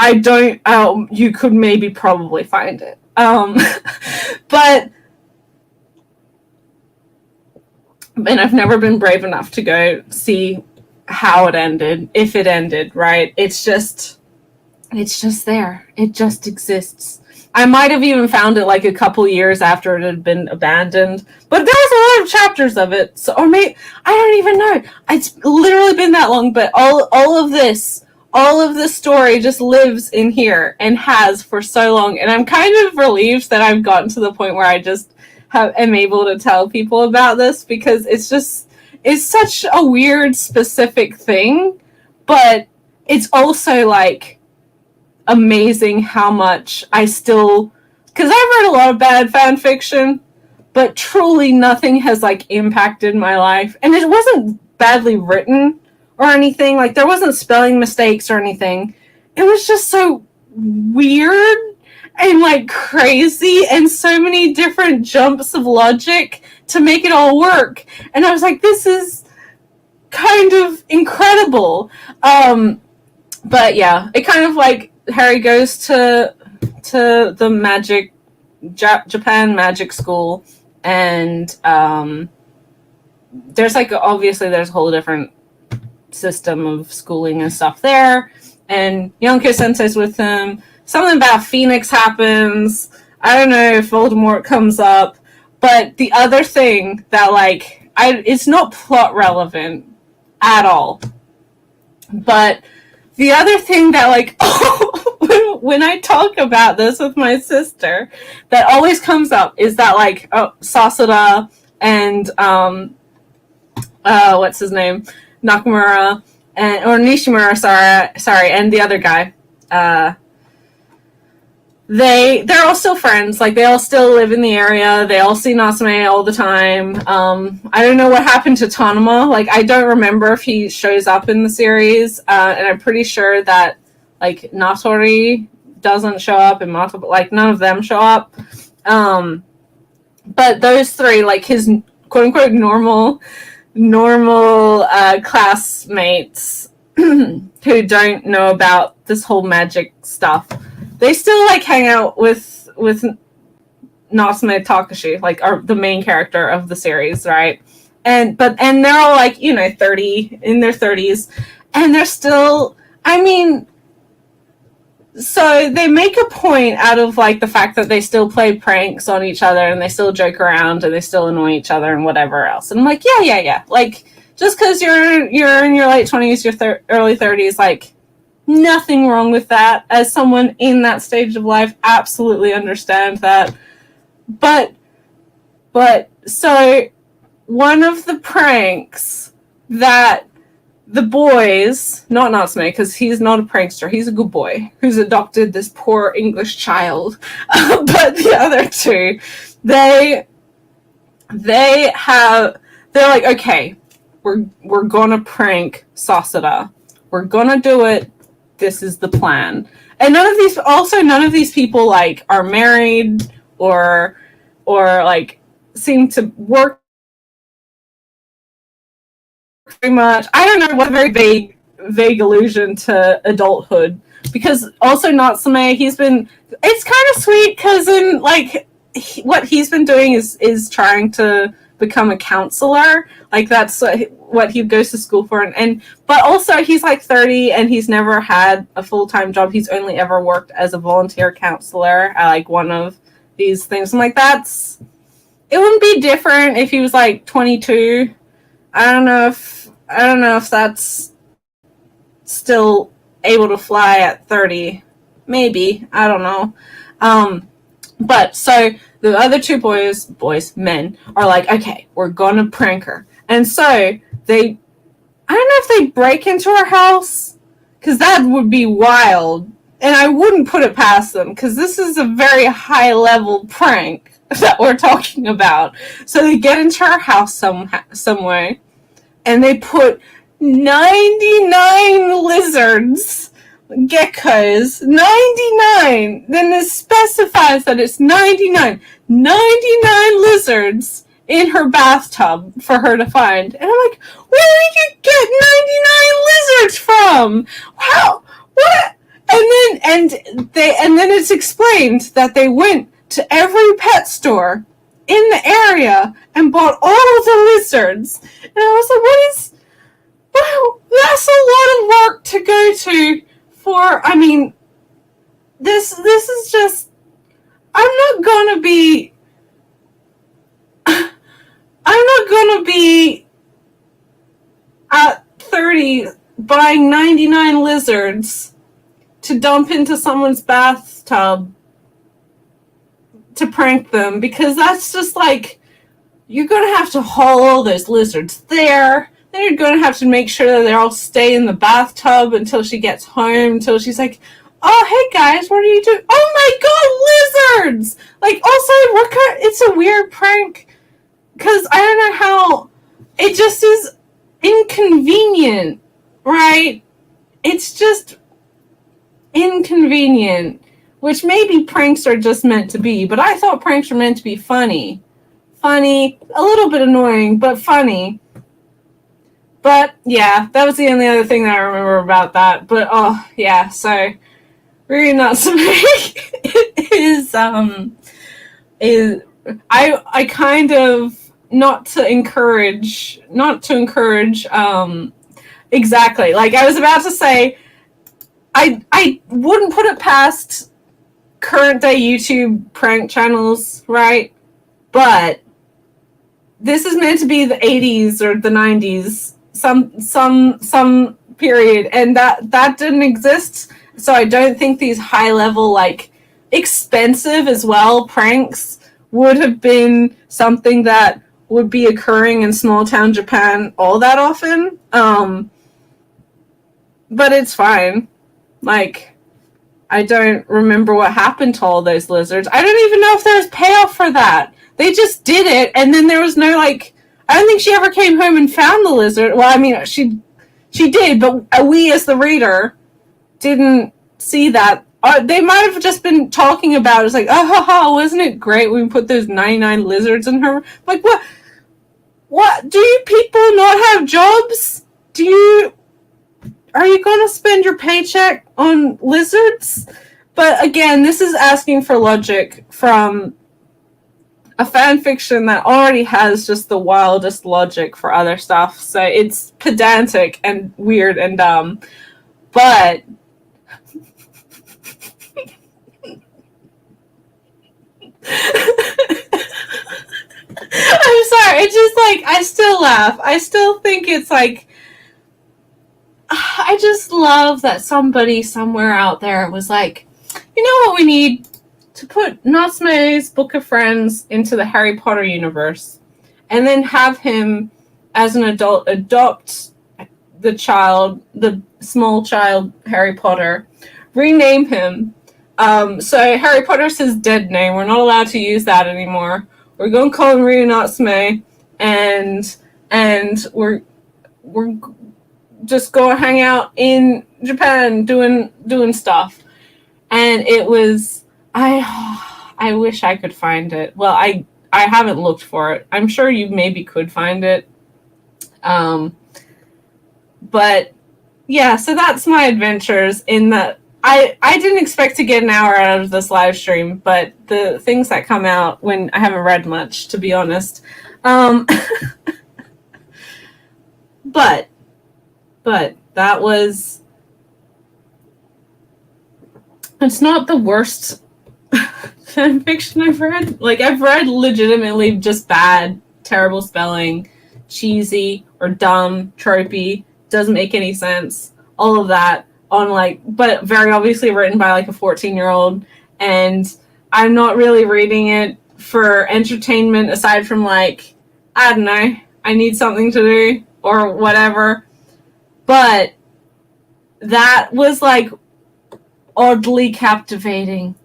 Speaker 1: You could maybe probably find it. But, and I've never been brave enough to go see how it ended, if it ended, right? It's just there. It just exists. I might have even found it like a couple years after it had been abandoned, but there was a lot of chapters of it. So, or maybe, I don't even know. It's literally been that long, but all of this story just lives in here, and has for so long. And I'm kind of relieved that I've gotten to the point where I just am able to tell people about this, because it's such a weird, specific thing, but it's also like amazing how much I still, because I've read a lot of bad fan fiction, but truly nothing has like impacted my life, and it wasn't badly written or anything, like there wasn't spelling mistakes or anything. It was just so weird and like crazy, and so many different jumps of logic to make it all work, and I was like, this is kind of incredible. But yeah, it kind of like Harry goes to the magic Japan magic school, and there's like, obviously there's a whole different system of schooling and stuff there, and Yonko Sensei's with him. Something about Phoenix happens. I don't know if Voldemort comes up, but the other thing that, like, it's not plot relevant at all, but the other thing that, like, when I talk about this with my sister, that always comes up is that, like, Sasada and what's his name, Nakamura, or Nishimura, sorry, and the other guy, they're all still friends. Like, they all still live in the area. They all see Natsume all the time. I don't know what happened to Tanuma. Like, I don't remember if he shows up in the series. And I'm pretty sure that, like, Natori doesn't show up and Mata, like, none of them show up. But those three, like, his quote unquote normal classmates who don't know about this whole magic stuff, they still, like, hang out with Natsume Takashi, like, the main character of the series, right? And they're all, like, 30, in their 30s, and they're still, I mean, so they make a point out of, like, the fact that they still play pranks on each other and they still joke around and they still annoy each other and whatever else. And I'm like, yeah. Like, just because you're in your late 20s, your early 30s, like, nothing wrong with that. As someone in that stage of life, absolutely understand that. But so one of the pranks that the boys, not Natsume, because he's not a prankster, he's a good boy who's adopted this poor English child. But the other two, they're like, okay, we're gonna prank Sasada. We're gonna do it. This is the plan. And none of these people, like, are married or like, seem to work very much. I don't know, what a very vague allusion to adulthood. Because also Natsume, it's kind of sweet because in, like, what he's been doing is trying to become a counselor. Like, that's what he goes to school for. But also he's, like, 30 and he's never had a full-time job. He's only ever worked as a volunteer counselor at, like, one of these things. I'm like, it wouldn't be different if he was, like, 22. I don't know if that's still able to fly at 30. Maybe. I don't know. But so the other two men, are like, okay, we're gonna prank her. And so I don't know if they break into her house, because that would be wild. And I wouldn't put it past them, because this is a very high-level prank that we're talking about. So they get into her house some way, and they put 99 lizards, geckos, 99. Then it specifies that it's 99. 99 lizards in her bathtub for her to find. And I'm like, where did you get 99 lizards from? Wow, what? And then it's explained that they went to every pet store in the area and bought all of the lizards. And I was like, wow, that's a lot of work to go to for, I mean, this is just, I'm not gonna be at 30 buying 99 lizards to dump into someone's bathtub to prank them, because that's just like, you're gonna have to haul all those lizards there. Then you're going to have to make sure that they all stay in the bathtub until she gets home, until she's like, oh, hey guys, what are you doing? Oh my god, lizards! Like, also, it's a weird prank, because I don't know how, it just is inconvenient, right? It's just inconvenient, which maybe pranks are just meant to be, but I thought pranks were meant to be funny. Funny, a little bit annoying, but funny. But yeah, that was the only other thing that I remember about that. But oh yeah, so Ryu Natsume is I kind of not to encourage exactly. Like, I was about to say, I wouldn't put it past current day YouTube prank channels, right? But this is meant to be the 80s or the 90s. Some period, and that didn't exist. So I don't think these high level, like, expensive as well pranks would have been something that would be occurring in small town Japan all that often. But it's fine. Like, I don't remember what happened to all those lizards. I don't even know if there was payoff for that. They just did it, and then there was no, like, I don't think she ever came home and found the lizard. Well, I mean, she did, but we as the reader didn't see that. They might have just been talking about it. It's like, oh, wasn't it great when we put those 99 lizards in her? Like, what? What? Do you people not have jobs? Are you going to spend your paycheck on lizards? But again, this is asking for logic from a fan fiction that already has just the wildest logic for other stuff. So it's pedantic and weird and dumb. But I'm sorry, it's just like, I still laugh. I still think it's like, I just love that somebody somewhere out there was like, you know what we need? To put Natsume's Book of Friends into the Harry Potter universe, and then have him as an adult adopt the small child Harry Potter, rename him. So Harry Potter's his dead name. We're not allowed to use that anymore. We're going to call him Ryu Natsume, and we're just going to hang out in Japan doing stuff. And it was, I wish I could find it. Well, I haven't looked for it. I'm sure you maybe could find it. But yeah, so that's my adventures in the, I didn't expect to get an hour out of this live stream, but the things that come out when I haven't read much, to be honest. But that was, it's not the worst fan fiction I've read. Like, I've read legitimately just bad, terrible spelling, cheesy or dumb, tropey, doesn't make any sense, all of that on, like, but very obviously written by like a 14-year-old, and I'm not really reading it for entertainment aside from, like, I don't know, I need something to do or whatever. But that was like oddly captivating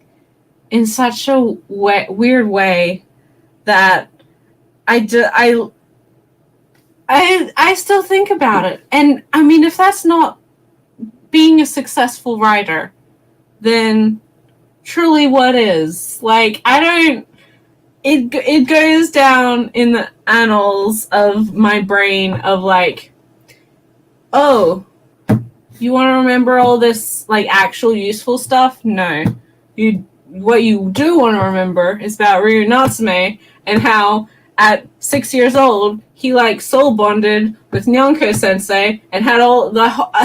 Speaker 1: in such a weird way that I still think about it. And I mean, if that's not being a successful writer, then truly what is? Like, it goes down in the annals of my brain of like, oh, you want to remember all this like actual useful stuff? No. What you do want to remember is about Ryu Natsume and how at 6 years old he like soul bonded with Nyanko Sensei and had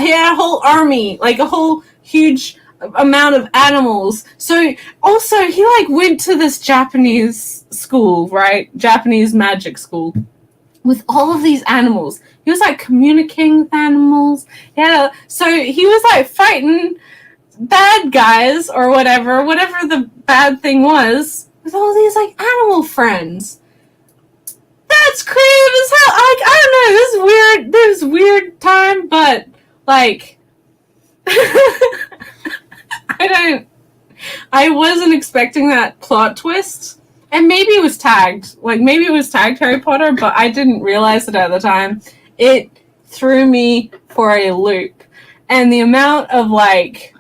Speaker 1: he had a whole army, like a whole huge amount of animals. So also he like went to this Japanese school, right? Japanese magic school with all of these animals. He was like communicating with animals. Yeah, so he was like fighting bad guys or whatever the bad thing was, with all these like animal friends. That's creative as hell. Like, I don't know, this weird time, but like I wasn't expecting that plot twist. And maybe it was tagged Harry Potter, but I didn't realize it at the time. It threw me for a loop. And the amount of like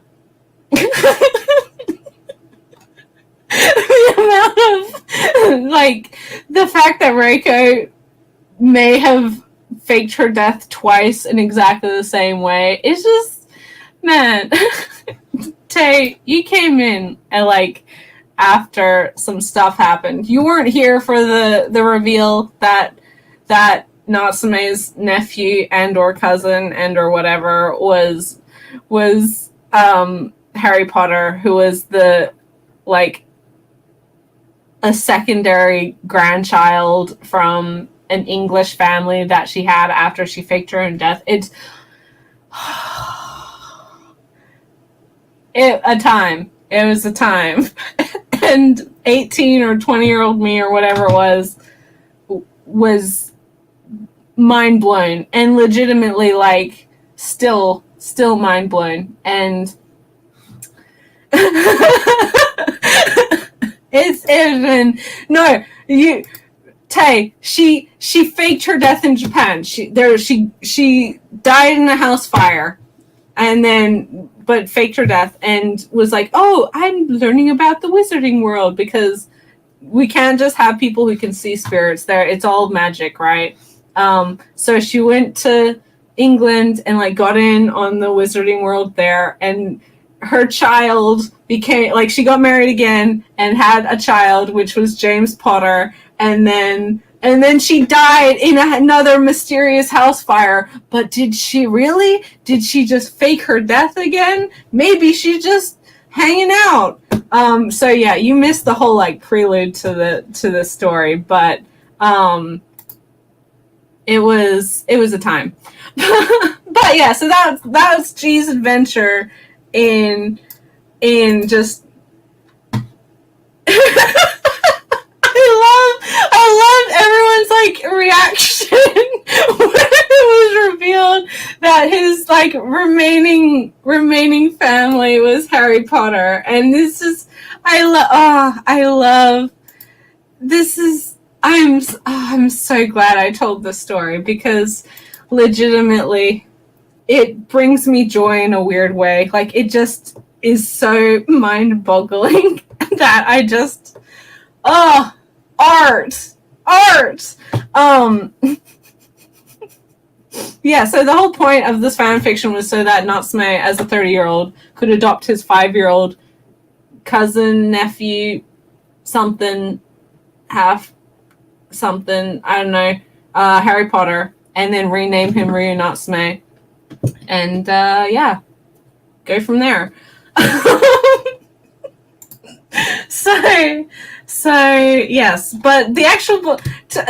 Speaker 1: the amount of like the fact that Reiko may have faked her death twice in exactly the same way. It's just, man, Tay, you came in and like after some stuff happened. You weren't here for the reveal that Natsume's nephew and or cousin and or whatever was Harry Potter, who was the like a secondary grandchild from an English family that she had after she faked her own death. It's it was a time. And 18 or 20-year-old me or whatever it was mind blown and legitimately like still mind blown. And It's even no you Tay. She faked her death in Japan. She died in a house fire, and then but faked her death and was like, oh, I'm learning about the wizarding world because we can't just have people who can see spirits there. It's all magic, right? So she went to England and like got in on the wizarding world there, and her child became like she got married again and had a child, which was James Potter, and then she died in another mysterious house fire. But did she really? Did she just fake her death again? Maybe she's just hanging out. So yeah, you missed the whole like prelude to the story, but it was a time. But yeah, so that was G's adventure in just I love everyone's like reaction when it was revealed that his like remaining family was Harry Potter, and this is I love this is I'm so glad I told this story because legitimately it brings me joy in a weird way. Like it just is so mind-boggling that I just art. Yeah, so the whole point of this fan fiction was so that Natsume, as a 30-year-old, could adopt his 5-year-old cousin, nephew, something, half something, I don't know, Harry Potter, and then rename him Ryu Natsume. And yeah, go from there. So yes, but the actual book,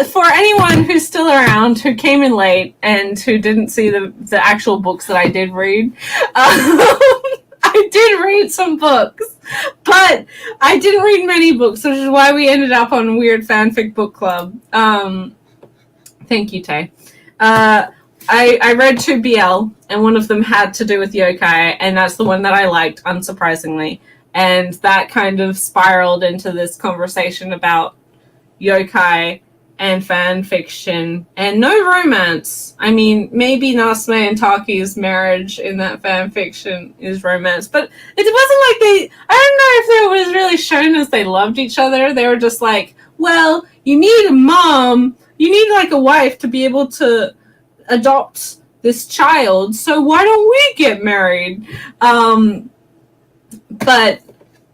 Speaker 1: for anyone who's still around, who came in late and who didn't see the actual books that I did read, I did read some books, but I didn't read many books, which is why we ended up on Weird Fanfic Book Club. Thank you, Tay. I read 2 BL, and one of them had to do with yokai, and that's the one that I liked, unsurprisingly. And that kind of spiraled into this conversation about yokai and fan fiction and no romance. I mean, maybe Natsume and Taki's marriage in that fan fiction is romance, but it wasn't like I don't know if it was really shown as they loved each other. They were just like, well, you need a mom, you need like a wife to be able to adopt this child, so why don't we get married? But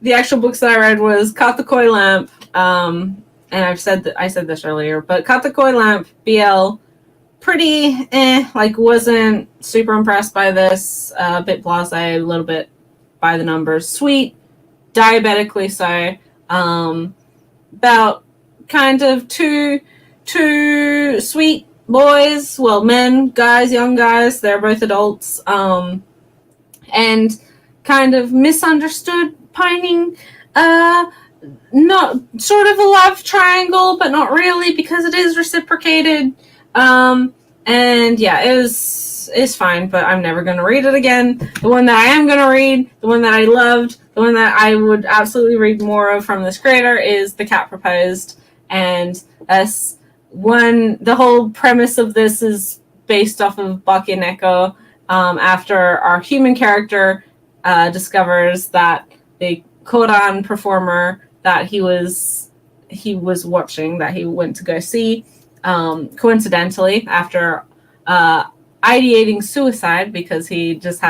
Speaker 1: the actual books that I read was Cut the Koi Lamp, and I said this earlier, but Cut the Koi Lamp, BL, pretty like wasn't super impressed by this, a bit blasé, a little bit by the numbers, sweet, diabetically so, about kind of two sweet boys, well, men, guys, young guys, they're both adults, and kind of misunderstood, pining, not sort of a love triangle, but not really because it is reciprocated. And yeah, it's fine, but I'm never going to read it again. The one that I am going to read, the one that I loved, the one that I would absolutely read more of from this creator is The Cat Proposed, and the whole premise of this is based off of Bakeneko, after our human character discovers that the Kodan performer that he was watching, that he went to go see, coincidentally, after ideating suicide because he just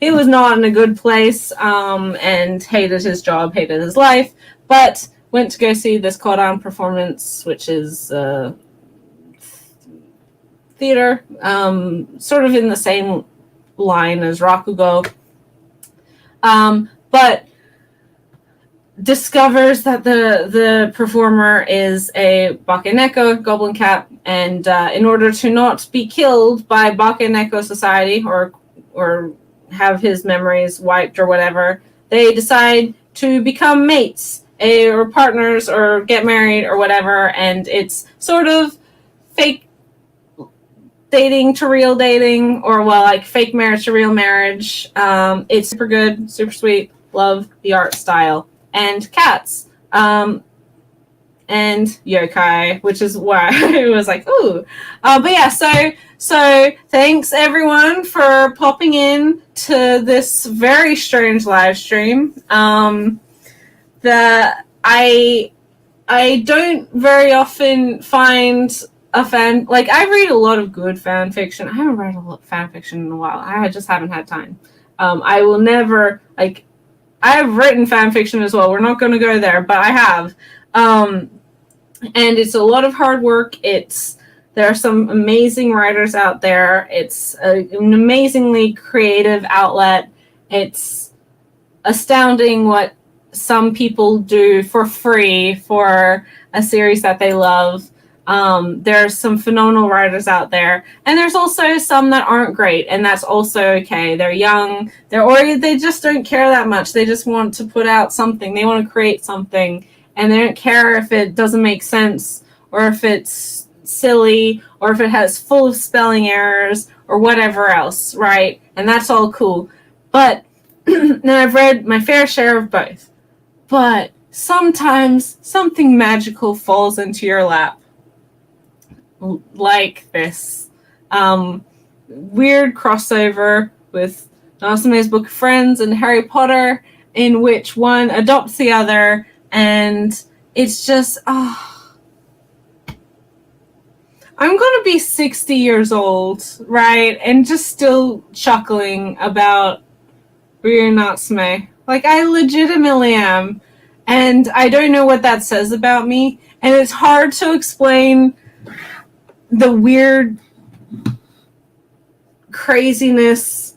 Speaker 1: he was not in a good place, and hated his job, hated his life, but went to go see this Kodan performance, which is theater, sort of in the same line as Rakugo, but discovers that the performer is a Bakeneko, goblin cat, and in order to not be killed by Bakeneko society or have his memories wiped or whatever, they decide to become mates, or partners, or get married or whatever, and it's sort of fake dating to real dating, or well, like fake marriage to real marriage. It's super good, super sweet. love the art style. And cats. And yokai, which is why I was like, ooh. But yeah, so thanks everyone for popping in to this very strange live stream. That I don't very often find a fan, like, I read a lot of good fan fiction. I haven't read a lot of fan fiction in a while. I just haven't had time. I will never, like, I've written fan fiction as well. We're not going to go there, but I have. And it's a lot of hard work. There are some amazing writers out there. It's an amazingly creative outlet. It's astounding what some people do for free for a series that they love. There's some phenomenal writers out there, and there's also some that aren't great, and that's also okay. They're young, they just don't care that much. They just want to put out something. They want to create something, and they don't care if it doesn't make sense, or if it's silly, or if it has full of spelling errors, or whatever else, right? And that's all cool. But now I've read my fair share of both. But sometimes something magical falls into your lap. Like this. Weird crossover with Natsume's Book of Friends and Harry Potter, in which one adopts the other, and it's just, I'm going to be 60 years old, right? And just still chuckling about Ryu Natsume. Like, I legitimately am. And I don't know what that says about me. And it's hard to explain the weird craziness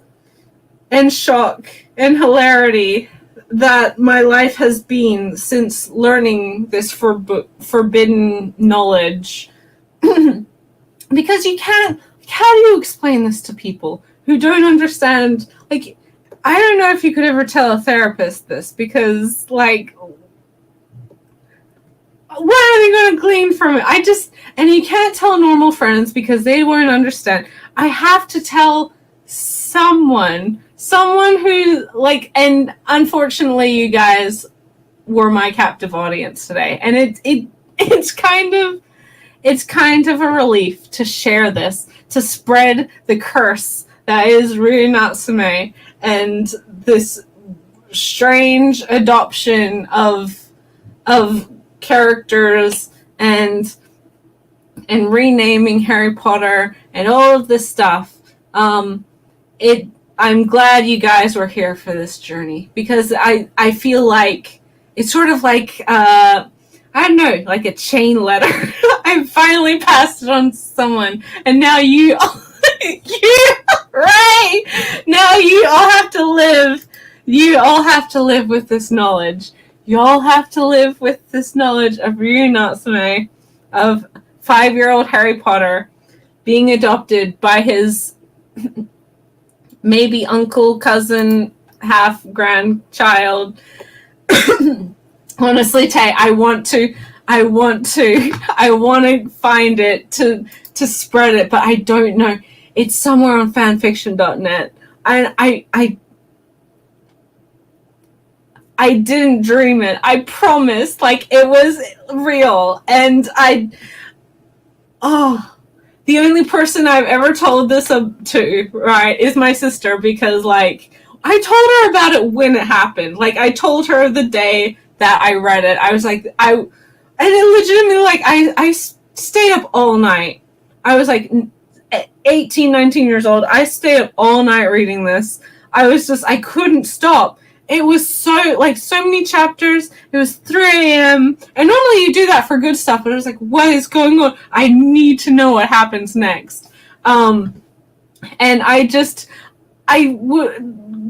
Speaker 1: and shock and hilarity that my life has been since learning this forbidden knowledge. Because you can't, how do you explain this to people who don't understand? Like, I don't know if you could ever tell a therapist this, because, like, what are they going to glean from it? And you can't tell normal friends because they won't understand. I have to tell someone who, like, and unfortunately you guys were my captive audience today. And it's kind of a relief to share this, to spread the curse that is Ryu Natsume and this strange adoption of characters and renaming Harry Potter and all of this stuff. I'm glad you guys were here for this journey, because I feel like it's sort of like I don't know, like a chain letter. I finally passed it on to someone, and now you right now you all have to live. You all have to live with this knowledge. You all have to live with this knowledge of Ryu Natsume, of 5-year-old Harry Potter being adopted by his maybe uncle, cousin, half grandchild. Honestly, Tay, I want to find it to spread it, but I don't know. It's somewhere on fanfiction.net. I didn't dream it. I promised. Like, it was real. And the only person I've ever told this to, right, is my sister, because, like, I told her about it when it happened. Like, I told her the day that I read it. I was like, and it legitimately, like, I stayed up all night. I was like 18, 19 years old. I stayed up all night reading this. I couldn't stop. It was so many chapters. It was 3 a.m. And normally you do that for good stuff, but I was like, what is going on? I need to know what happens next. And I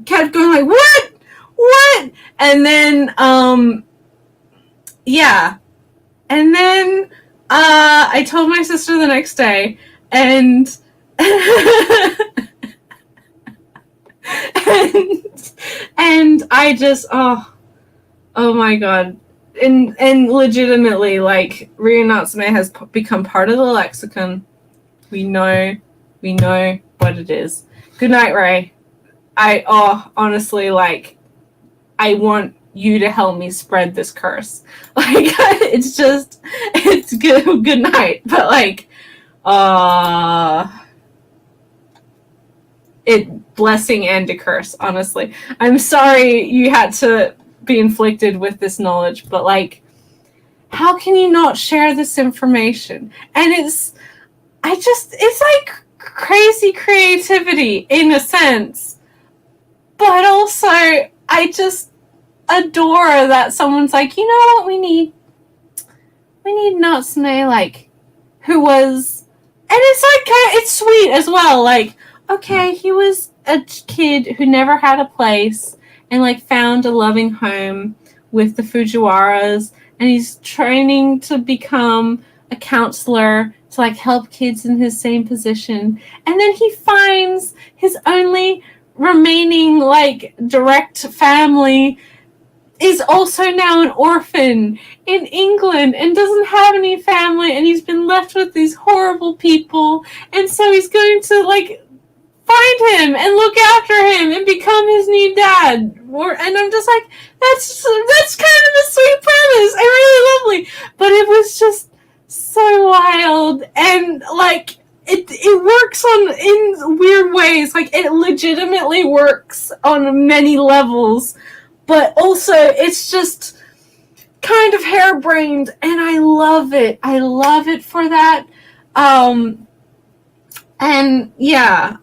Speaker 1: kept going like, what? And then, yeah. And then, I told my sister the next day, and and I just, oh my god. And legitimately, like, Ryu Natsume has become part of the lexicon. We know what it is. Good night, Ray. Honestly, like, I want you to help me spread this curse. Like, it's good night. But like, it blessing and a curse, honestly. I'm sorry you had to be inflicted with this knowledge, but like, how can you not share this information? And it's like crazy creativity in a sense, but also I just adore that someone's like, you know what we need Natsume, like, who was, and it's like, it's sweet as well, like, okay, he was a kid who never had a place and like found a loving home with the Fujiwaras, and he's training to become a counselor to like help kids in his same position, and then he finds his only remaining like direct family is also now an orphan in England and doesn't have any family, and he's been left with these horrible people, and so he's going to like find him and look after him and become his new dad. And I'm just like, that's kind of a sweet premise. I really lovely, but it was just so wild, and like it works in weird ways. Like, it legitimately works on many levels, but also it's just kind of harebrained, and I love it. I love it for that. And yeah.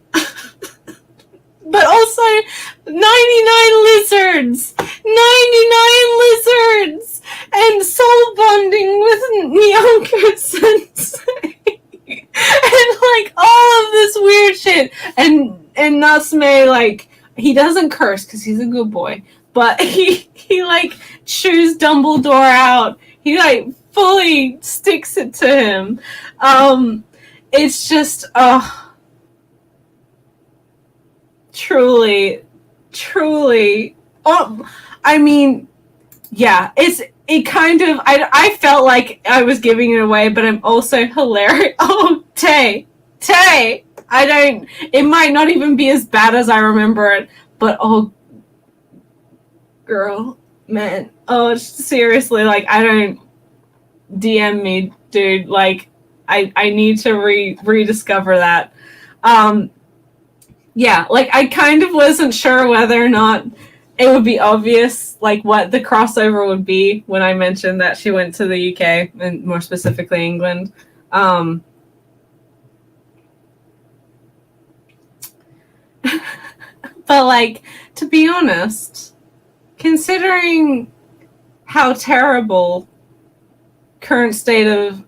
Speaker 1: But also 99 lizards! 99 lizards! And soul bonding with Nyanko Sensei. And like all of this weird shit. And Natsume, like, he doesn't curse because he's a good boy, but he like chews Dumbledore out. He like fully sticks it to him. It's just truly I mean, yeah, it kind of, I felt like I was giving it away, but I'm also hilarious. Oh, Tay, it might not even be as bad as I remember it, but oh, girl, man, oh, seriously, like, I don't, DM me, dude, like, I need to rediscover that. Yeah, like, I kind of wasn't sure whether or not it would be obvious, like, what the crossover would be when I mentioned that she went to the UK, and more specifically England. But, like, to be honest, considering how terrible current state of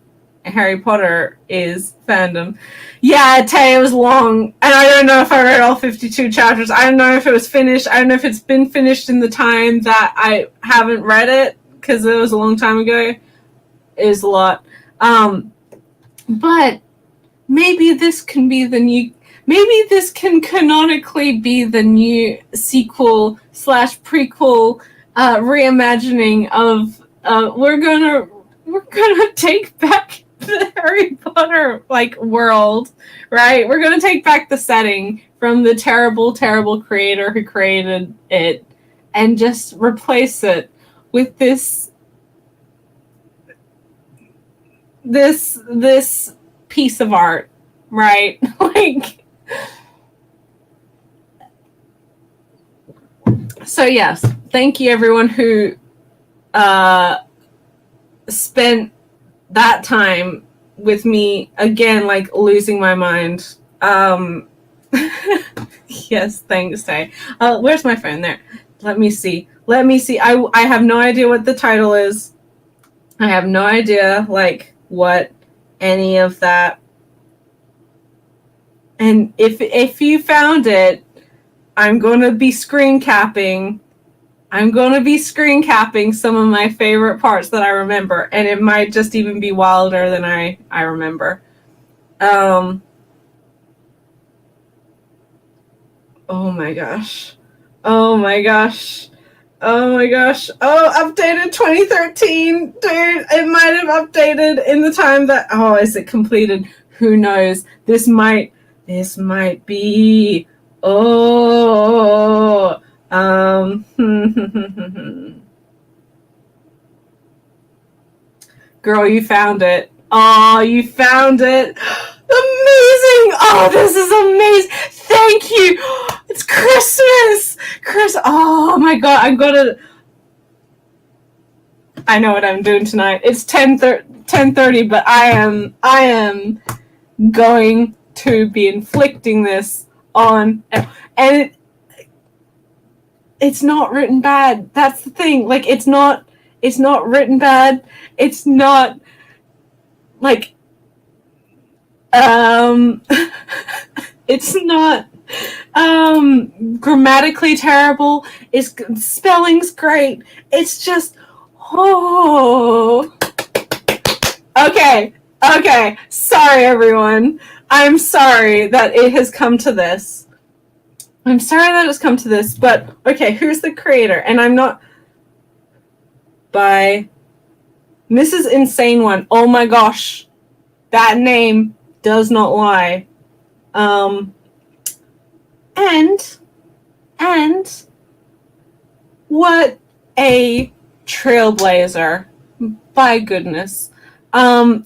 Speaker 1: Harry Potter is fandom. Yeah, Tay, it was long, and I don't know if I read all 52 chapters. I don't know if it was finished. I don't know if it's been finished in the time that I haven't read it, because it was a long time ago. It was a lot. But maybe this can be the new... Maybe this can canonically be the new sequel / prequel reimagining of... We're gonna take back the Harry Potter like world, right? We're gonna take back the setting from the terrible creator who created it, and just replace it with this piece of art, right? Like, so yes, thank you everyone who spent that time with me, again, like, losing my mind. Yes, thanks, Tay. Where's my phone? There. Let me see. I have no idea what the title is. I have no idea, like, what any of that. And if you found it, I'm going to be screen capping some of my favorite parts that I remember, and it might just even be wilder than I remember. Oh my gosh. Oh, updated 2013. Dude, it might have updated in the time that... Oh, is it completed? Who knows? This might be... Oh... Girl, you found it. Oh, you found it. Amazing. Oh, this is amazing. Thank you. It's Christmas. Oh my God. I know what I'm doing tonight. It's 10:30, but I am going to be inflicting this on, and it's not written bad. That's the thing. Like, it's not written bad. It's not like it's not grammatically terrible. It's spelling's great. It's just okay. Sorry, everyone. I'm sorry that it has come to this. But okay, who's the creator? And I'm not by Mrs. Insane One. Oh my gosh. That name does not lie. And what a trailblazer. By goodness. I'm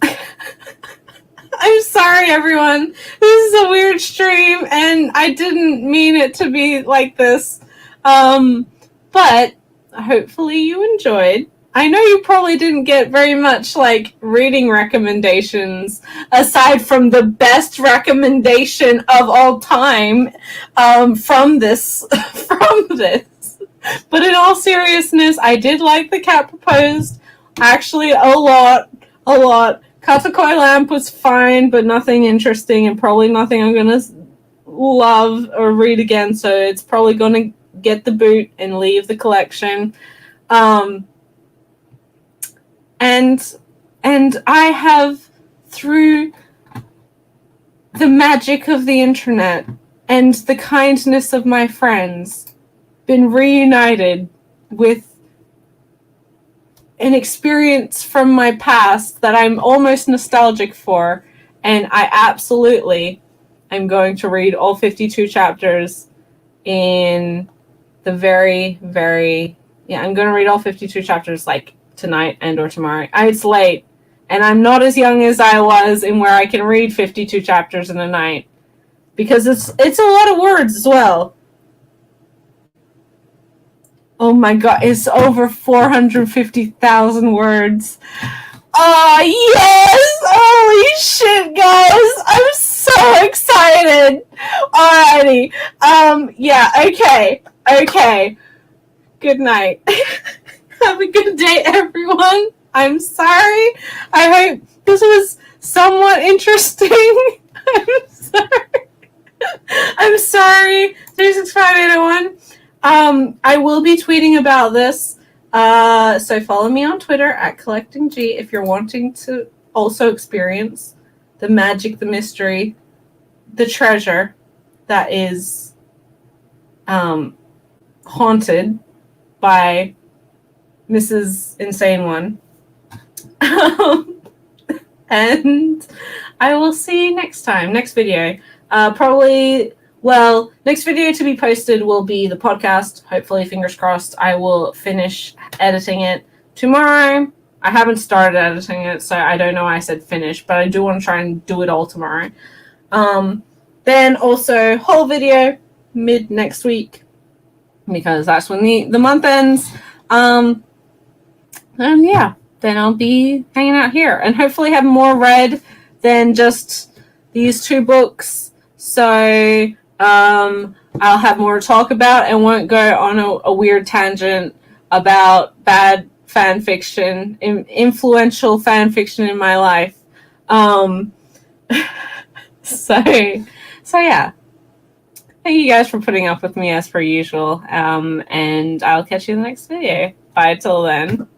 Speaker 1: sorry, everyone. This is a weird stream, and I didn't mean it to be like this. But hopefully you enjoyed. I know you probably didn't get very much like reading recommendations aside from the best recommendation of all time from this. But in all seriousness, I did like The Cat Proposed. Actually, a lot. Cut the Koi Lamp was fine, but nothing interesting, and probably nothing I'm gonna love or read again. So it's probably gonna get the boot and leave the collection. And I have, through the magic of the internet and the kindness of my friends, been reunited with an experience from my past that I'm almost nostalgic for, and I absolutely am going to read all 52 chapters in the I'm going to read all 52 chapters like tonight and or tomorrow. It's late, and I'm not as young as I was in where I can read 52 chapters in a night, because it's a lot of words as well. Oh my God, it's over 450,000 words. Oh, yes! Holy shit, guys! I'm so excited! Alrighty. Yeah, okay. Good night. Have a good day, everyone. I'm sorry. I hope this was somewhat interesting. I'm sorry. 365801. I will be tweeting about this. So follow me on Twitter at CollectingG if you're wanting to also experience the magic, the mystery, the treasure that is haunted by Mrs. Insane One. And I will see you next time, next video. Next video to be posted will be the podcast. Hopefully, fingers crossed, I will finish editing it tomorrow. I haven't started editing it, so I don't know why I said finish, but I do want to try and do it all tomorrow. Then also, whole video mid next week, because that's when the month ends. And yeah, then I'll be hanging out here and hopefully have more read than just these two books. So I'll have more to talk about and won't go on a weird tangent about bad fan fiction, influential fan fiction in my life. So yeah. Thank you guys for putting up with me as per usual. And I'll catch you in the next video. Bye till then.